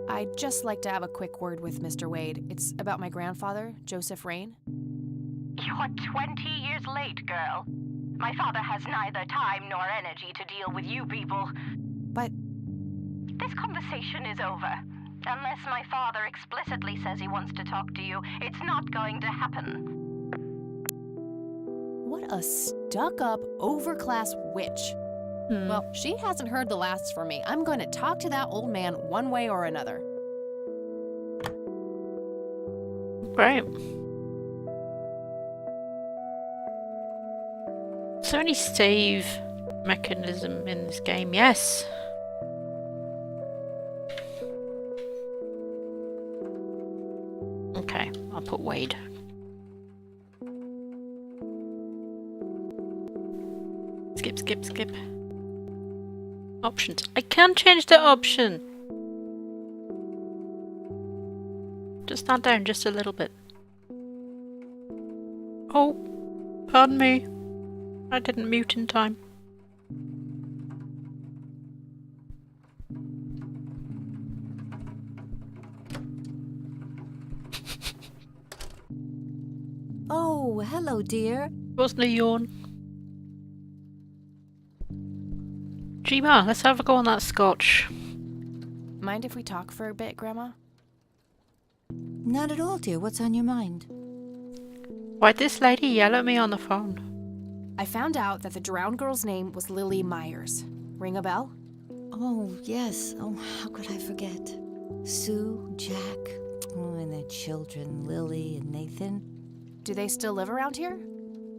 Speaker 3: I'd just like to have a quick word with Mr. Wade. It's about my grandfather, Joseph Rain.
Speaker 10: You're 20 years late, girl. My father has neither time nor energy to deal with you people.
Speaker 3: But
Speaker 10: this conversation is over. Unless my father explicitly says he wants to talk to you, it's not going to happen.
Speaker 3: what a stuck-up, overclass witch. Well, she hasn't heard the last from me. I'm going to talk to that old man one way or another.
Speaker 1: Great. Is there any save mechanism in this game? Yes. Okay, I'll put Wade. Skip, skip, skip. Options. I can change the option. Just stand down just a little bit. Oh, pardon me. I didn't mute in time.
Speaker 5: Oh, hello, dear.
Speaker 1: Wasn't a yawn. Gma, let's have a go on that scotch.
Speaker 3: Mind if we talk for a bit, Grandma?
Speaker 5: Not at all, dear. What's on your mind?
Speaker 1: Why'd this lady yell at me on the phone?
Speaker 3: I found out that the drowned girl's name was Lily Myers. Ring a bell?
Speaker 5: Oh, yes. Oh, how could I forget? Sue, Jack, and their children, Lily and Nathan.
Speaker 3: Do they still live around here?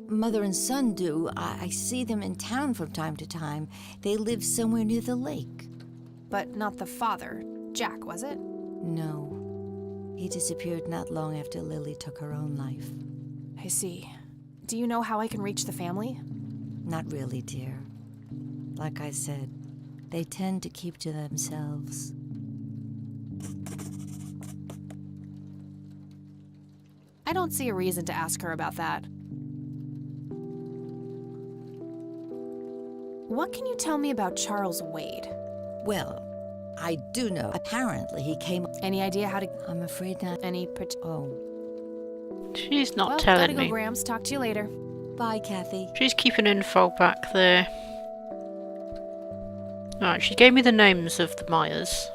Speaker 5: Mother and son do. I see them in town from time to time. They live somewhere near the lake.
Speaker 3: But not the father. Jack, was it?
Speaker 5: No. He disappeared not long after Lily took her own life.
Speaker 3: I see. Do you know how I can reach the family?
Speaker 5: Not really, dear. Like I said, they tend to keep to themselves.
Speaker 3: I don't see a reason to ask her about that. What can you tell me about Charles Wade?
Speaker 5: Well, I do know. Apparently, he came...
Speaker 3: Any idea how to...
Speaker 5: I'm afraid not.
Speaker 3: Oh.
Speaker 1: She's not
Speaker 3: Well,
Speaker 1: telling
Speaker 3: gotta
Speaker 1: me.
Speaker 3: go, Grams. Talk to you later.
Speaker 5: Bye, Kathy.
Speaker 1: She's keeping info back there. Alright, she gave me the names of the Myers.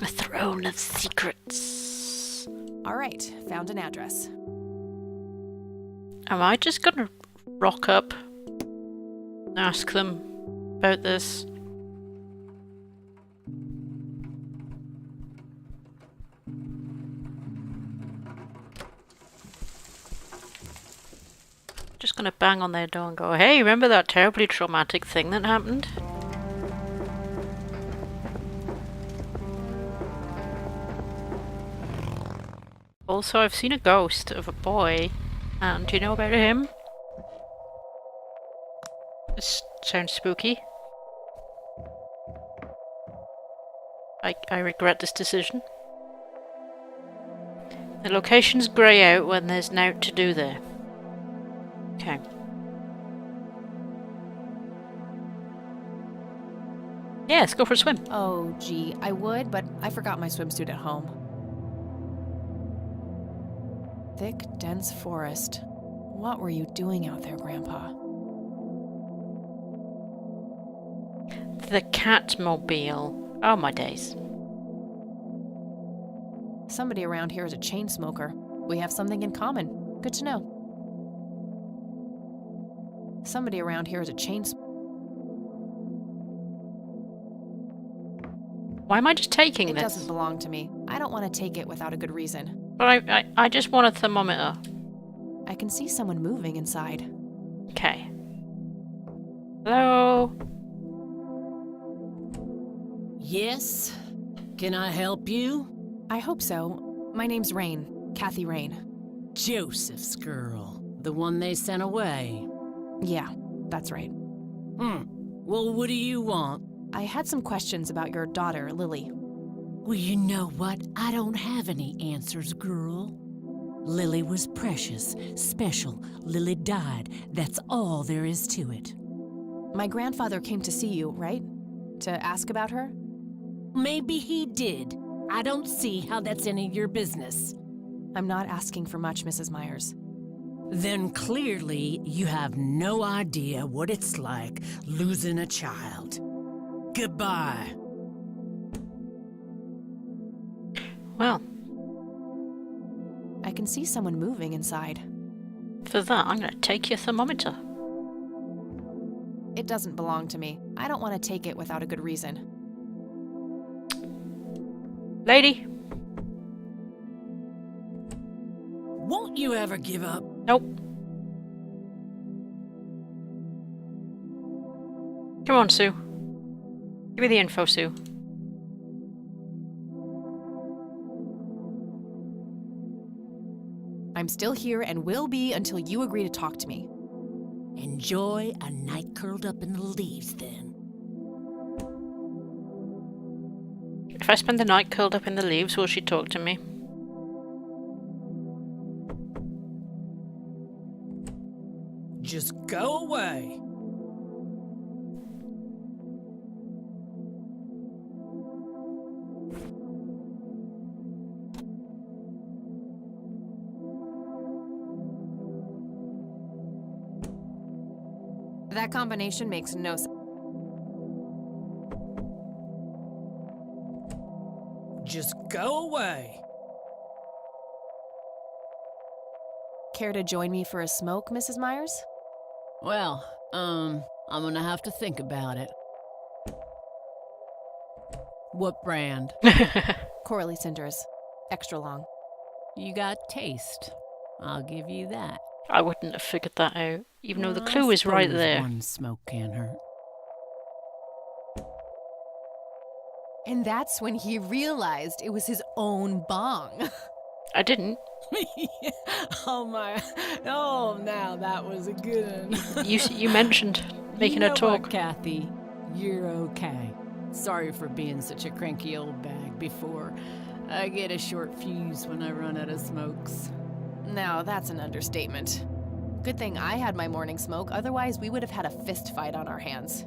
Speaker 1: A throne of secrets.
Speaker 3: All right, found an address.
Speaker 1: Am I just gonna rock up? Ask them about this? Just gonna bang on their door and go, hey, remember that terribly traumatic thing that happened? Also, I've seen a ghost of a boy, and do you know about him? This sounds spooky. I regret this decision. The location's grey out when there's nought to do there. Okay. Yeah, let's go for a swim.
Speaker 3: Oh, gee, I would, but I forgot my swimsuit at home. Thick, dense forest. What were you doing out there, Grandpa?
Speaker 1: The Catmobile. Oh, my days.
Speaker 3: Somebody around here is a chain smoker. We have something in common. Good to know. Somebody around here is a chain smoker.
Speaker 1: Why am I just taking
Speaker 3: It
Speaker 1: this?
Speaker 3: doesn't belong to me. I don't want to take it without a good reason.
Speaker 1: But I just want a thermometer.
Speaker 3: I can see someone moving inside.
Speaker 1: Okay. Hello?
Speaker 13: Yes? Can I help you?
Speaker 3: I hope so. My name's Rain. Kathy Rain.
Speaker 13: Joseph's girl. The one they sent away.
Speaker 3: Yeah, that's right.
Speaker 13: Well, what do you want?
Speaker 3: I had some questions about your daughter, Lily.
Speaker 13: Well, you know what? I don't have any answers, girl. Lily was precious, special. Lily died. That's all there is to it.
Speaker 3: My grandfather came to see you, right? To ask about her?
Speaker 13: Maybe he did. I don't see how that's any of your business.
Speaker 3: I'm not asking for much, Mrs. Myers.
Speaker 13: Then clearly you have no idea what it's like losing a child. Goodbye.
Speaker 1: Well,
Speaker 3: I can see someone moving inside.
Speaker 1: for that, I'm going to take your thermometer.
Speaker 3: It doesn't belong to me. I don't want to take it without a good reason.
Speaker 1: Lady?
Speaker 13: Won't you ever give up?
Speaker 1: Nope. Come on, Sue. Give me the info, Sue.
Speaker 3: I'm still here and will be until you agree to talk to me.
Speaker 13: Enjoy a night curled up in the leaves, then.
Speaker 1: If I spend the night curled up in the leaves, will she talk to me?
Speaker 13: Just go away.
Speaker 3: That combination makes no sense.
Speaker 13: Just go away.
Speaker 3: Care to join me for a smoke, Mrs. Myers?
Speaker 13: Well, I'm gonna have to think about it. What brand?
Speaker 3: Coralie Cinders. Extra long.
Speaker 13: You got taste. I'll give you that.
Speaker 1: I wouldn't have figured that out, even though the
Speaker 13: I
Speaker 1: clue is right
Speaker 13: suppose
Speaker 1: there.
Speaker 13: One smoke can't hurt.
Speaker 3: And that's when he realized it was his own bong.
Speaker 1: I didn't.
Speaker 13: Oh my! Oh, now that was a good one.
Speaker 1: You mentioned making
Speaker 13: you
Speaker 1: her
Speaker 13: know
Speaker 1: talk.
Speaker 13: What, Kathy, you're okay. Sorry for being such a cranky old bag before. I get a short fuse when I run out of smokes.
Speaker 3: Now that's an understatement. Good thing I had my morning smoke, otherwise we would have had a fist fight on our hands.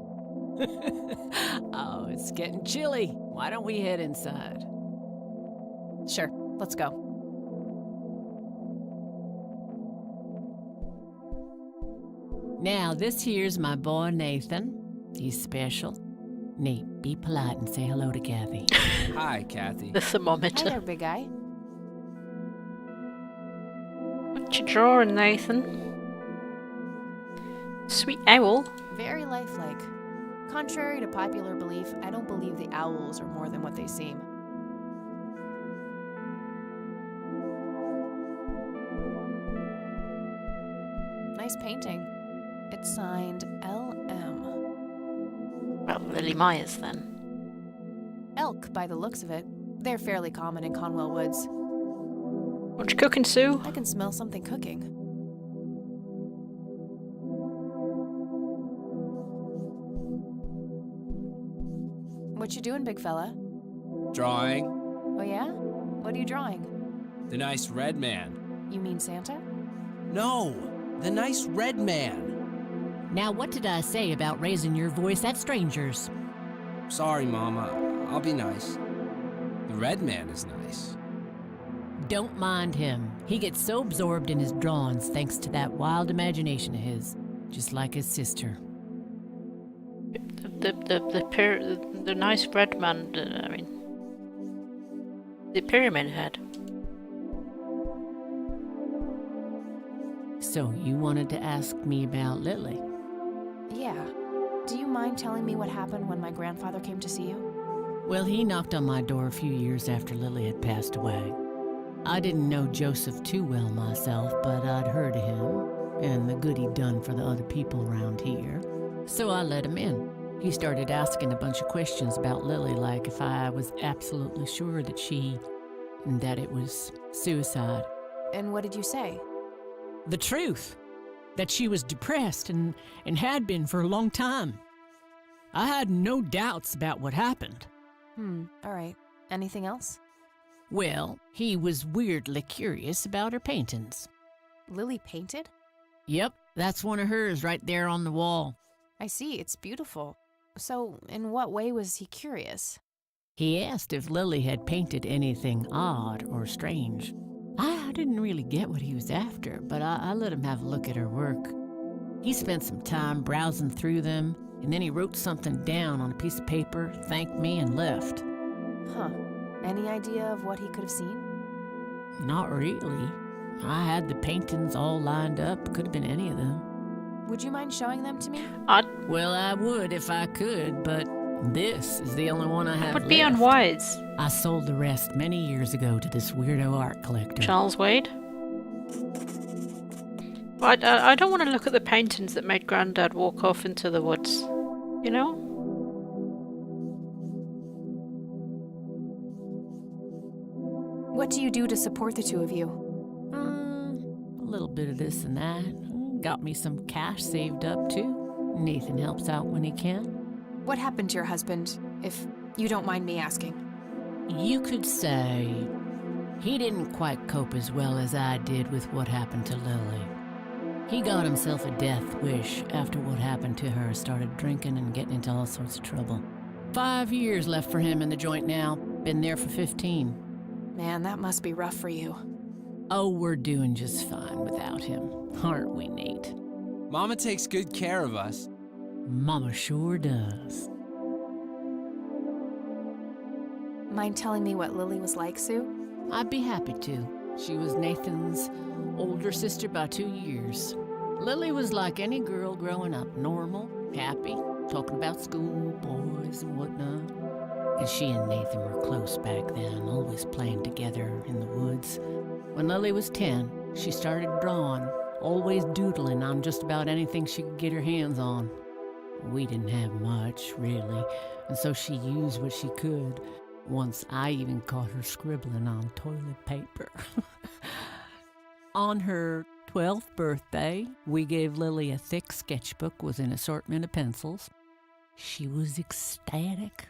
Speaker 13: Oh, it's getting chilly. Why don't we head inside?
Speaker 3: Sure, let's go.
Speaker 13: Now, this here's my boy Nathan. He's special. Nate, be polite and say hello to Kathy.
Speaker 14: Hi, Kathy.
Speaker 1: The thermometer.
Speaker 3: Hi there, big guy.
Speaker 1: What you drawing, Nathan? Sweet owl.
Speaker 3: Very lifelike. Contrary to popular belief, I don't believe the owls are more than what they seem. Nice painting. It's signed L.M.
Speaker 1: Well, Lily Myers, then.
Speaker 3: Elk, by the looks of it. They're fairly common in Conwell Woods.
Speaker 1: What you cooking, Sue?
Speaker 3: I can smell something cooking. What you doing, big fella?
Speaker 14: Drawing.
Speaker 3: Oh yeah? What are you drawing?
Speaker 14: The nice red man.
Speaker 3: You mean Santa?
Speaker 14: No, the nice red man.
Speaker 13: Now, what did I say about raising your voice at strangers?
Speaker 14: Sorry, Mama. I'll be nice. The red man is nice.
Speaker 13: Don't mind him. He gets so absorbed in his drawings thanks to that wild imagination of his, just like his sister.
Speaker 1: The nice red man, I mean, the pyramid head.
Speaker 13: So you wanted to ask me about Lily?
Speaker 3: Yeah. Do you mind telling me what happened when my grandfather came to see you?
Speaker 13: Well, he knocked on my door a few years after Lily had passed away. I didn't know Joseph too well myself, but I'd heard of him and the good he'd done for the other people around here. So I let him in. He started asking a bunch of questions about Lily, like if I was absolutely sure that it was suicide.
Speaker 3: And what did you say?
Speaker 13: The truth. That she was depressed and had been for a long time. I had no doubts about what happened.
Speaker 3: All right. Anything else?
Speaker 13: Well, he was weirdly curious about her paintings.
Speaker 3: Lily painted?
Speaker 13: Yep, that's one of hers right there on the wall.
Speaker 3: I see, it's beautiful. So, in what way was he curious?
Speaker 13: He asked if Lily had painted anything odd or strange. I didn't really get what he was after, but I let him have a look at her work. He spent some time browsing through them, and then he wrote something down on a piece of paper, thanked me, and left.
Speaker 3: Huh. Any idea of what he could have seen?
Speaker 13: Not really. I had the paintings all lined up. Could have been any of them.
Speaker 3: Would you mind showing them to me?
Speaker 13: Well, I would if I could, but this is the only one I have
Speaker 1: Would be
Speaker 13: left.
Speaker 1: unwise.
Speaker 13: I sold the rest many years ago to this weirdo art collector.
Speaker 1: Charles Wade? I don't want to look at the paintings that made Grandad walk off into the woods. You know?
Speaker 3: What do you do to support the two of you?
Speaker 13: A little bit of this and that. Got me some cash saved up, too. Nathan helps out when he can.
Speaker 3: What happened to your husband, if you don't mind me asking?
Speaker 13: You could say he didn't quite cope as well as I did with what happened to Lily. He got himself a death wish after what happened to her, started drinking and getting into all sorts of trouble. 5 years left for him in the joint now. Been there for 15.
Speaker 3: Man, that must be rough for you.
Speaker 13: Oh, we're doing just fine without him, aren't we, Nate?
Speaker 14: Mama takes good care of us.
Speaker 13: Mama sure does.
Speaker 3: Mind telling me what Lily was like, Sue?
Speaker 13: I'd be happy to. She was Nathan's older sister by 2 years. Lily was like any girl growing up, normal, happy, talking about school, boys, and whatnot. And she and Nathan were close back then, always playing together in the woods. When Lily was 10, she started drawing, always doodling on just about anything she could get her hands on. We didn't have much, really, and so she used what she could. Once I even caught her scribbling on toilet paper. On her 12th birthday, we gave Lily a thick sketchbook with an assortment of pencils. She was ecstatic.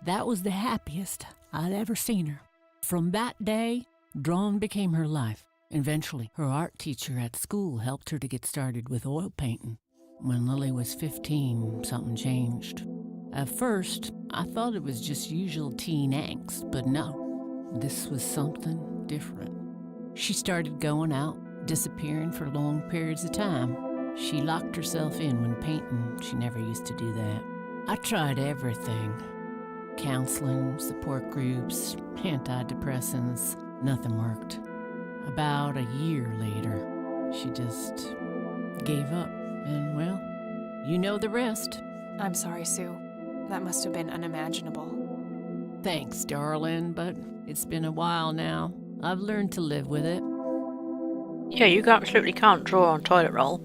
Speaker 13: That was the happiest I'd ever seen her. From that day, drawing became her life. Eventually, her art teacher at school helped her to get started with oil painting. When Lily was 15, something changed. At first, I thought it was just usual teen angst, but no, this was something different. She started going out, disappearing for long periods of time. She locked herself in when painting. She never used to do that. I tried everything. Counseling, support groups, antidepressants. Nothing worked. About a year later, she just gave up. And, well, you know the rest.
Speaker 3: I'm sorry, Sue. That must have been unimaginable.
Speaker 13: Thanks, darling, but it's been a while now. I've learned to live with it.
Speaker 1: Yeah, you absolutely can't draw on toilet roll.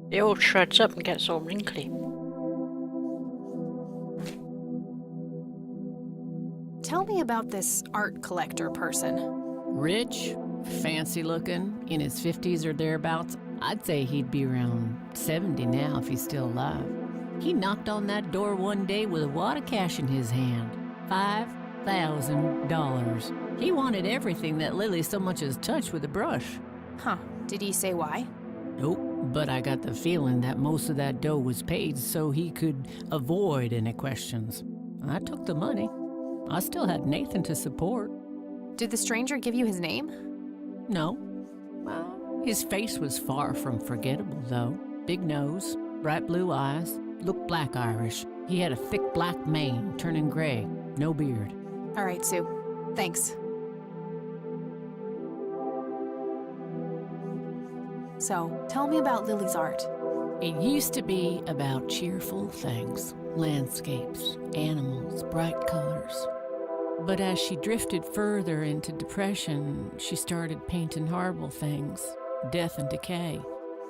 Speaker 1: It all shreds up and gets all wrinkly.
Speaker 3: Tell me about this art collector person.
Speaker 13: Rich, fancy looking, in his 50s or thereabouts. I'd say he'd be around 70 now if he's still alive. He knocked on that door one day with a wad of cash in his hand. $5,000. He wanted everything that Lily so much as touched with a brush.
Speaker 3: Huh. Did he say why?
Speaker 13: Nope, but I got the feeling that most of that dough was paid so he could avoid any questions. I took the money. I still had Nathan to support.
Speaker 3: Did the stranger give you his name?
Speaker 13: No. Well, his face was far from forgettable, though. Big nose, bright blue eyes, looked black Irish. He had a thick black mane, turning gray, no beard.
Speaker 3: All right, Sue. Thanks. So, tell me about Lily's art.
Speaker 13: It used to be about cheerful things, landscapes, animals, bright colors. But as she drifted further into depression, she started painting horrible things, death and decay.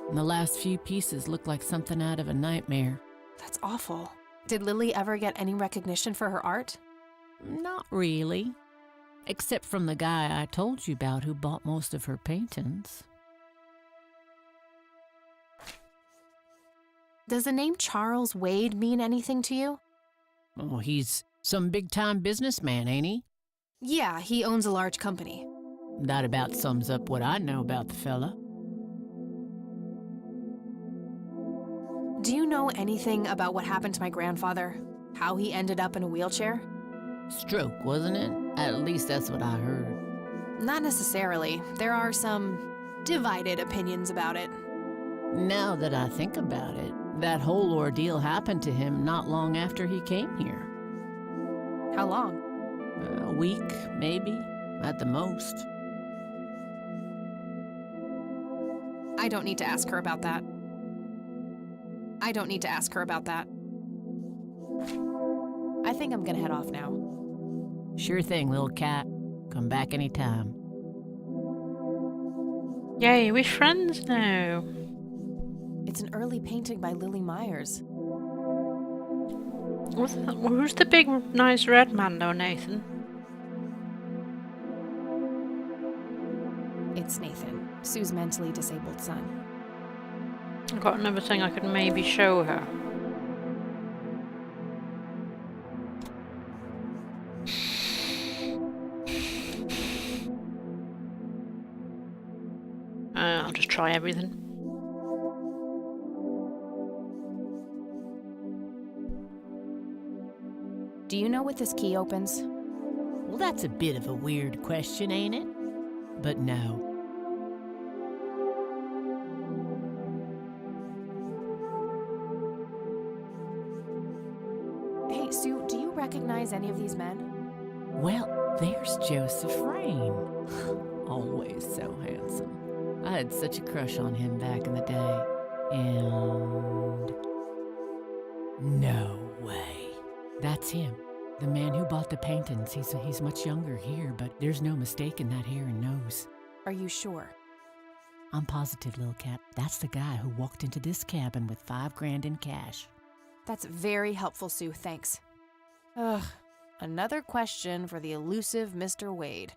Speaker 13: And the last few pieces look like something out of a nightmare.
Speaker 3: That's awful. Did Lily ever get any recognition for her art?
Speaker 13: Not really. Except from the guy I told you about who bought most of her paintings.
Speaker 3: Does the name Charles Wade mean anything to you?
Speaker 13: Oh, he's some big-time businessman, ain't he?
Speaker 3: Yeah, he owns a large company.
Speaker 13: That about sums up what I know about the fella.
Speaker 3: Do you know anything about what happened to my grandfather? How he ended up in a wheelchair?
Speaker 13: Stroke, wasn't it? At least that's what I heard.
Speaker 3: Not necessarily. There are some divided opinions about it.
Speaker 13: Now that I think about it, that whole ordeal happened to him not long after he came here.
Speaker 3: How long?
Speaker 13: A week, maybe, at the most.
Speaker 3: I don't need to ask her about that. I think I'm gonna head off now.
Speaker 13: Sure thing, little cat. Come back anytime.
Speaker 1: Yay, we're friends now.
Speaker 3: It's an early painting by Lily Myers.
Speaker 1: Who's the big, nice red man though, Nathan?
Speaker 3: It's Nathan, Sue's mentally disabled son.
Speaker 1: I've got another thing I could maybe show her. I'll just try everything.
Speaker 3: Do you know what this key opens?
Speaker 13: Well, that's a bit of a weird question, ain't it? But no.
Speaker 3: Hey, Sue, do you recognize any of these men?
Speaker 13: Well, there's Joseph Rain. Always so handsome. I had such a crush on him back in the day. And... no way. That's him. The man who bought the paintings. He's much younger here, but there's no mistaking that hair and nose.
Speaker 3: Are you sure?
Speaker 13: I'm positive, little cat. That's the guy who walked into this cabin with $5 grand in cash.
Speaker 3: That's very helpful, Sue. Thanks. Ugh. Another question for the elusive Mr. Wade.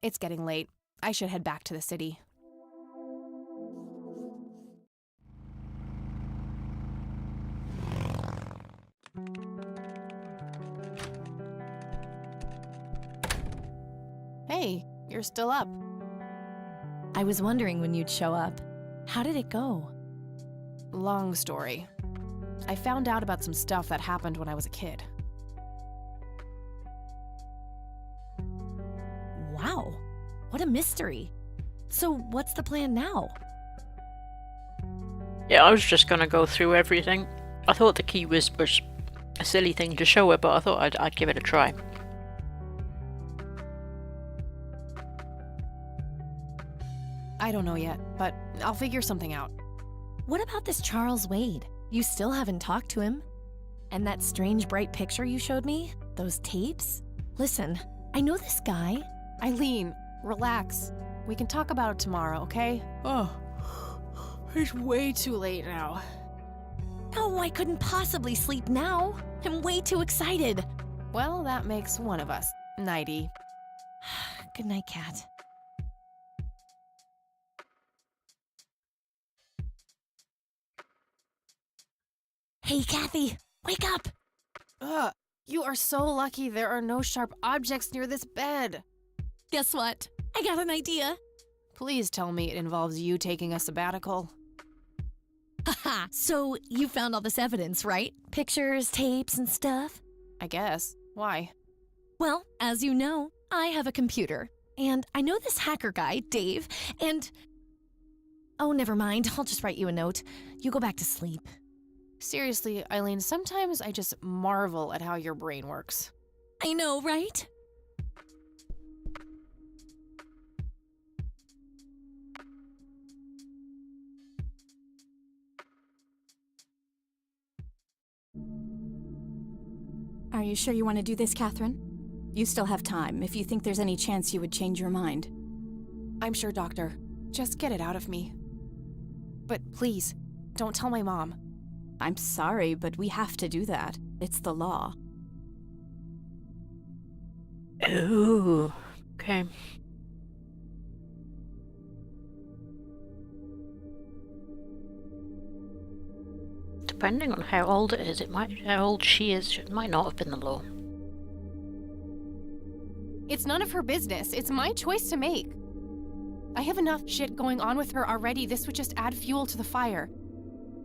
Speaker 3: It's getting late. I should head back to the city. Hey, you're still up.
Speaker 2: I was wondering when you'd show up. How did it go?
Speaker 3: Long story. I found out about some stuff that happened when I was a kid.
Speaker 2: Wow, what a mystery. So what's the plan now?
Speaker 1: Yeah, I was just gonna go through everything. I thought the key was a silly thing to show her, but I thought I'd give it a try.
Speaker 3: I don't know yet, but I'll figure something out.
Speaker 2: What about this Charles Wade? You still haven't talked to him. And that strange bright picture you showed me? Those tapes? Listen, I know this guy.
Speaker 3: Eileen, relax. We can talk about it tomorrow, okay?
Speaker 12: Oh, it's way too late now.
Speaker 2: Oh, I couldn't possibly sleep now. I'm way too excited.
Speaker 3: Well, that makes one of us. Nighty.
Speaker 2: Good night, Cat. Hey, Kathy, wake up!
Speaker 3: You are so lucky there are no sharp objects near this bed.
Speaker 2: Guess what? I got an idea.
Speaker 3: Please tell me it involves you taking a sabbatical.
Speaker 2: Haha, so you found all this evidence, right? Pictures, tapes, and stuff?
Speaker 3: I guess. Why?
Speaker 2: Well, as you know, I have a computer. And I know this hacker guy, Dave, and... Oh, never mind. I'll just write you a note. You go back to sleep.
Speaker 3: Seriously, Eileen, sometimes I just marvel at how your brain works.
Speaker 2: I know, right?
Speaker 15: Are you sure you want to do this, Catherine? You still have time, if you think there's any chance you would change your mind.
Speaker 3: I'm sure, Doctor. Just get it out of me. But please, don't tell my mom.
Speaker 15: I'm sorry, but we have to do that. It's the law.
Speaker 1: Ooh, okay. Depending on how old it is, how old she is, it might not have been the law.
Speaker 3: It's none of her business. It's my choice to make. I have enough shit going on with her already. This would just add fuel to the fire.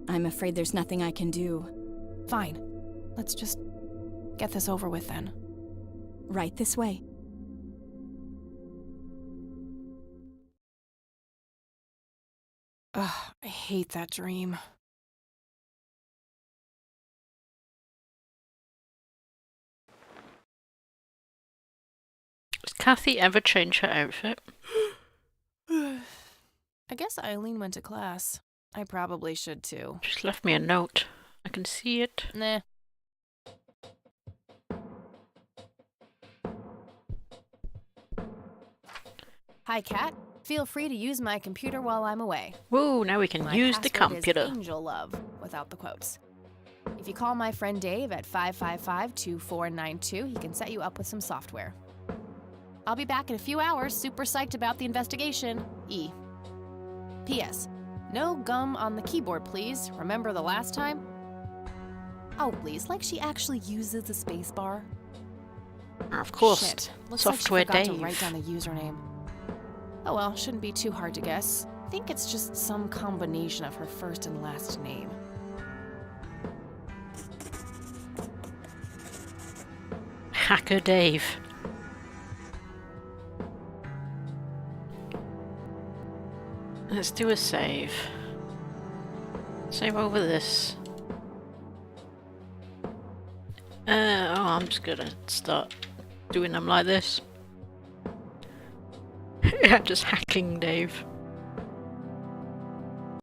Speaker 15: I'm afraid there's nothing I can do.
Speaker 3: Fine. Let's just get this over with then.
Speaker 15: Right this way.
Speaker 3: Ugh, I hate that dream.
Speaker 1: Does Kathy ever change her outfit?
Speaker 3: I guess Eileen went to class. I probably should too.
Speaker 1: She's left me a note. I can see it.
Speaker 3: Nah. Hi, Kat. Feel free to use my computer while I'm away.
Speaker 1: Whoa, now we can
Speaker 3: My
Speaker 1: use the
Speaker 3: password
Speaker 1: computer.
Speaker 3: Is Angel Love, without the quotes. If you call my friend Dave at 555-2492, he can set you up with some software. I'll be back in a few hours, super psyched about the investigation. E. P.S. No gum on the keyboard, please. Remember the last time? Oh, please, like she actually uses the space bar.
Speaker 1: Of course.
Speaker 3: Shit. Looks
Speaker 1: Software
Speaker 3: like she forgot
Speaker 1: Dave.
Speaker 3: to write down the username. Oh well, shouldn't be too hard to guess. I think it's just some combination of her first and last name.
Speaker 1: Hacker Dave. Let's do a save. Save over this. I'm just gonna start doing them like this. Yeah, just hacking Dave.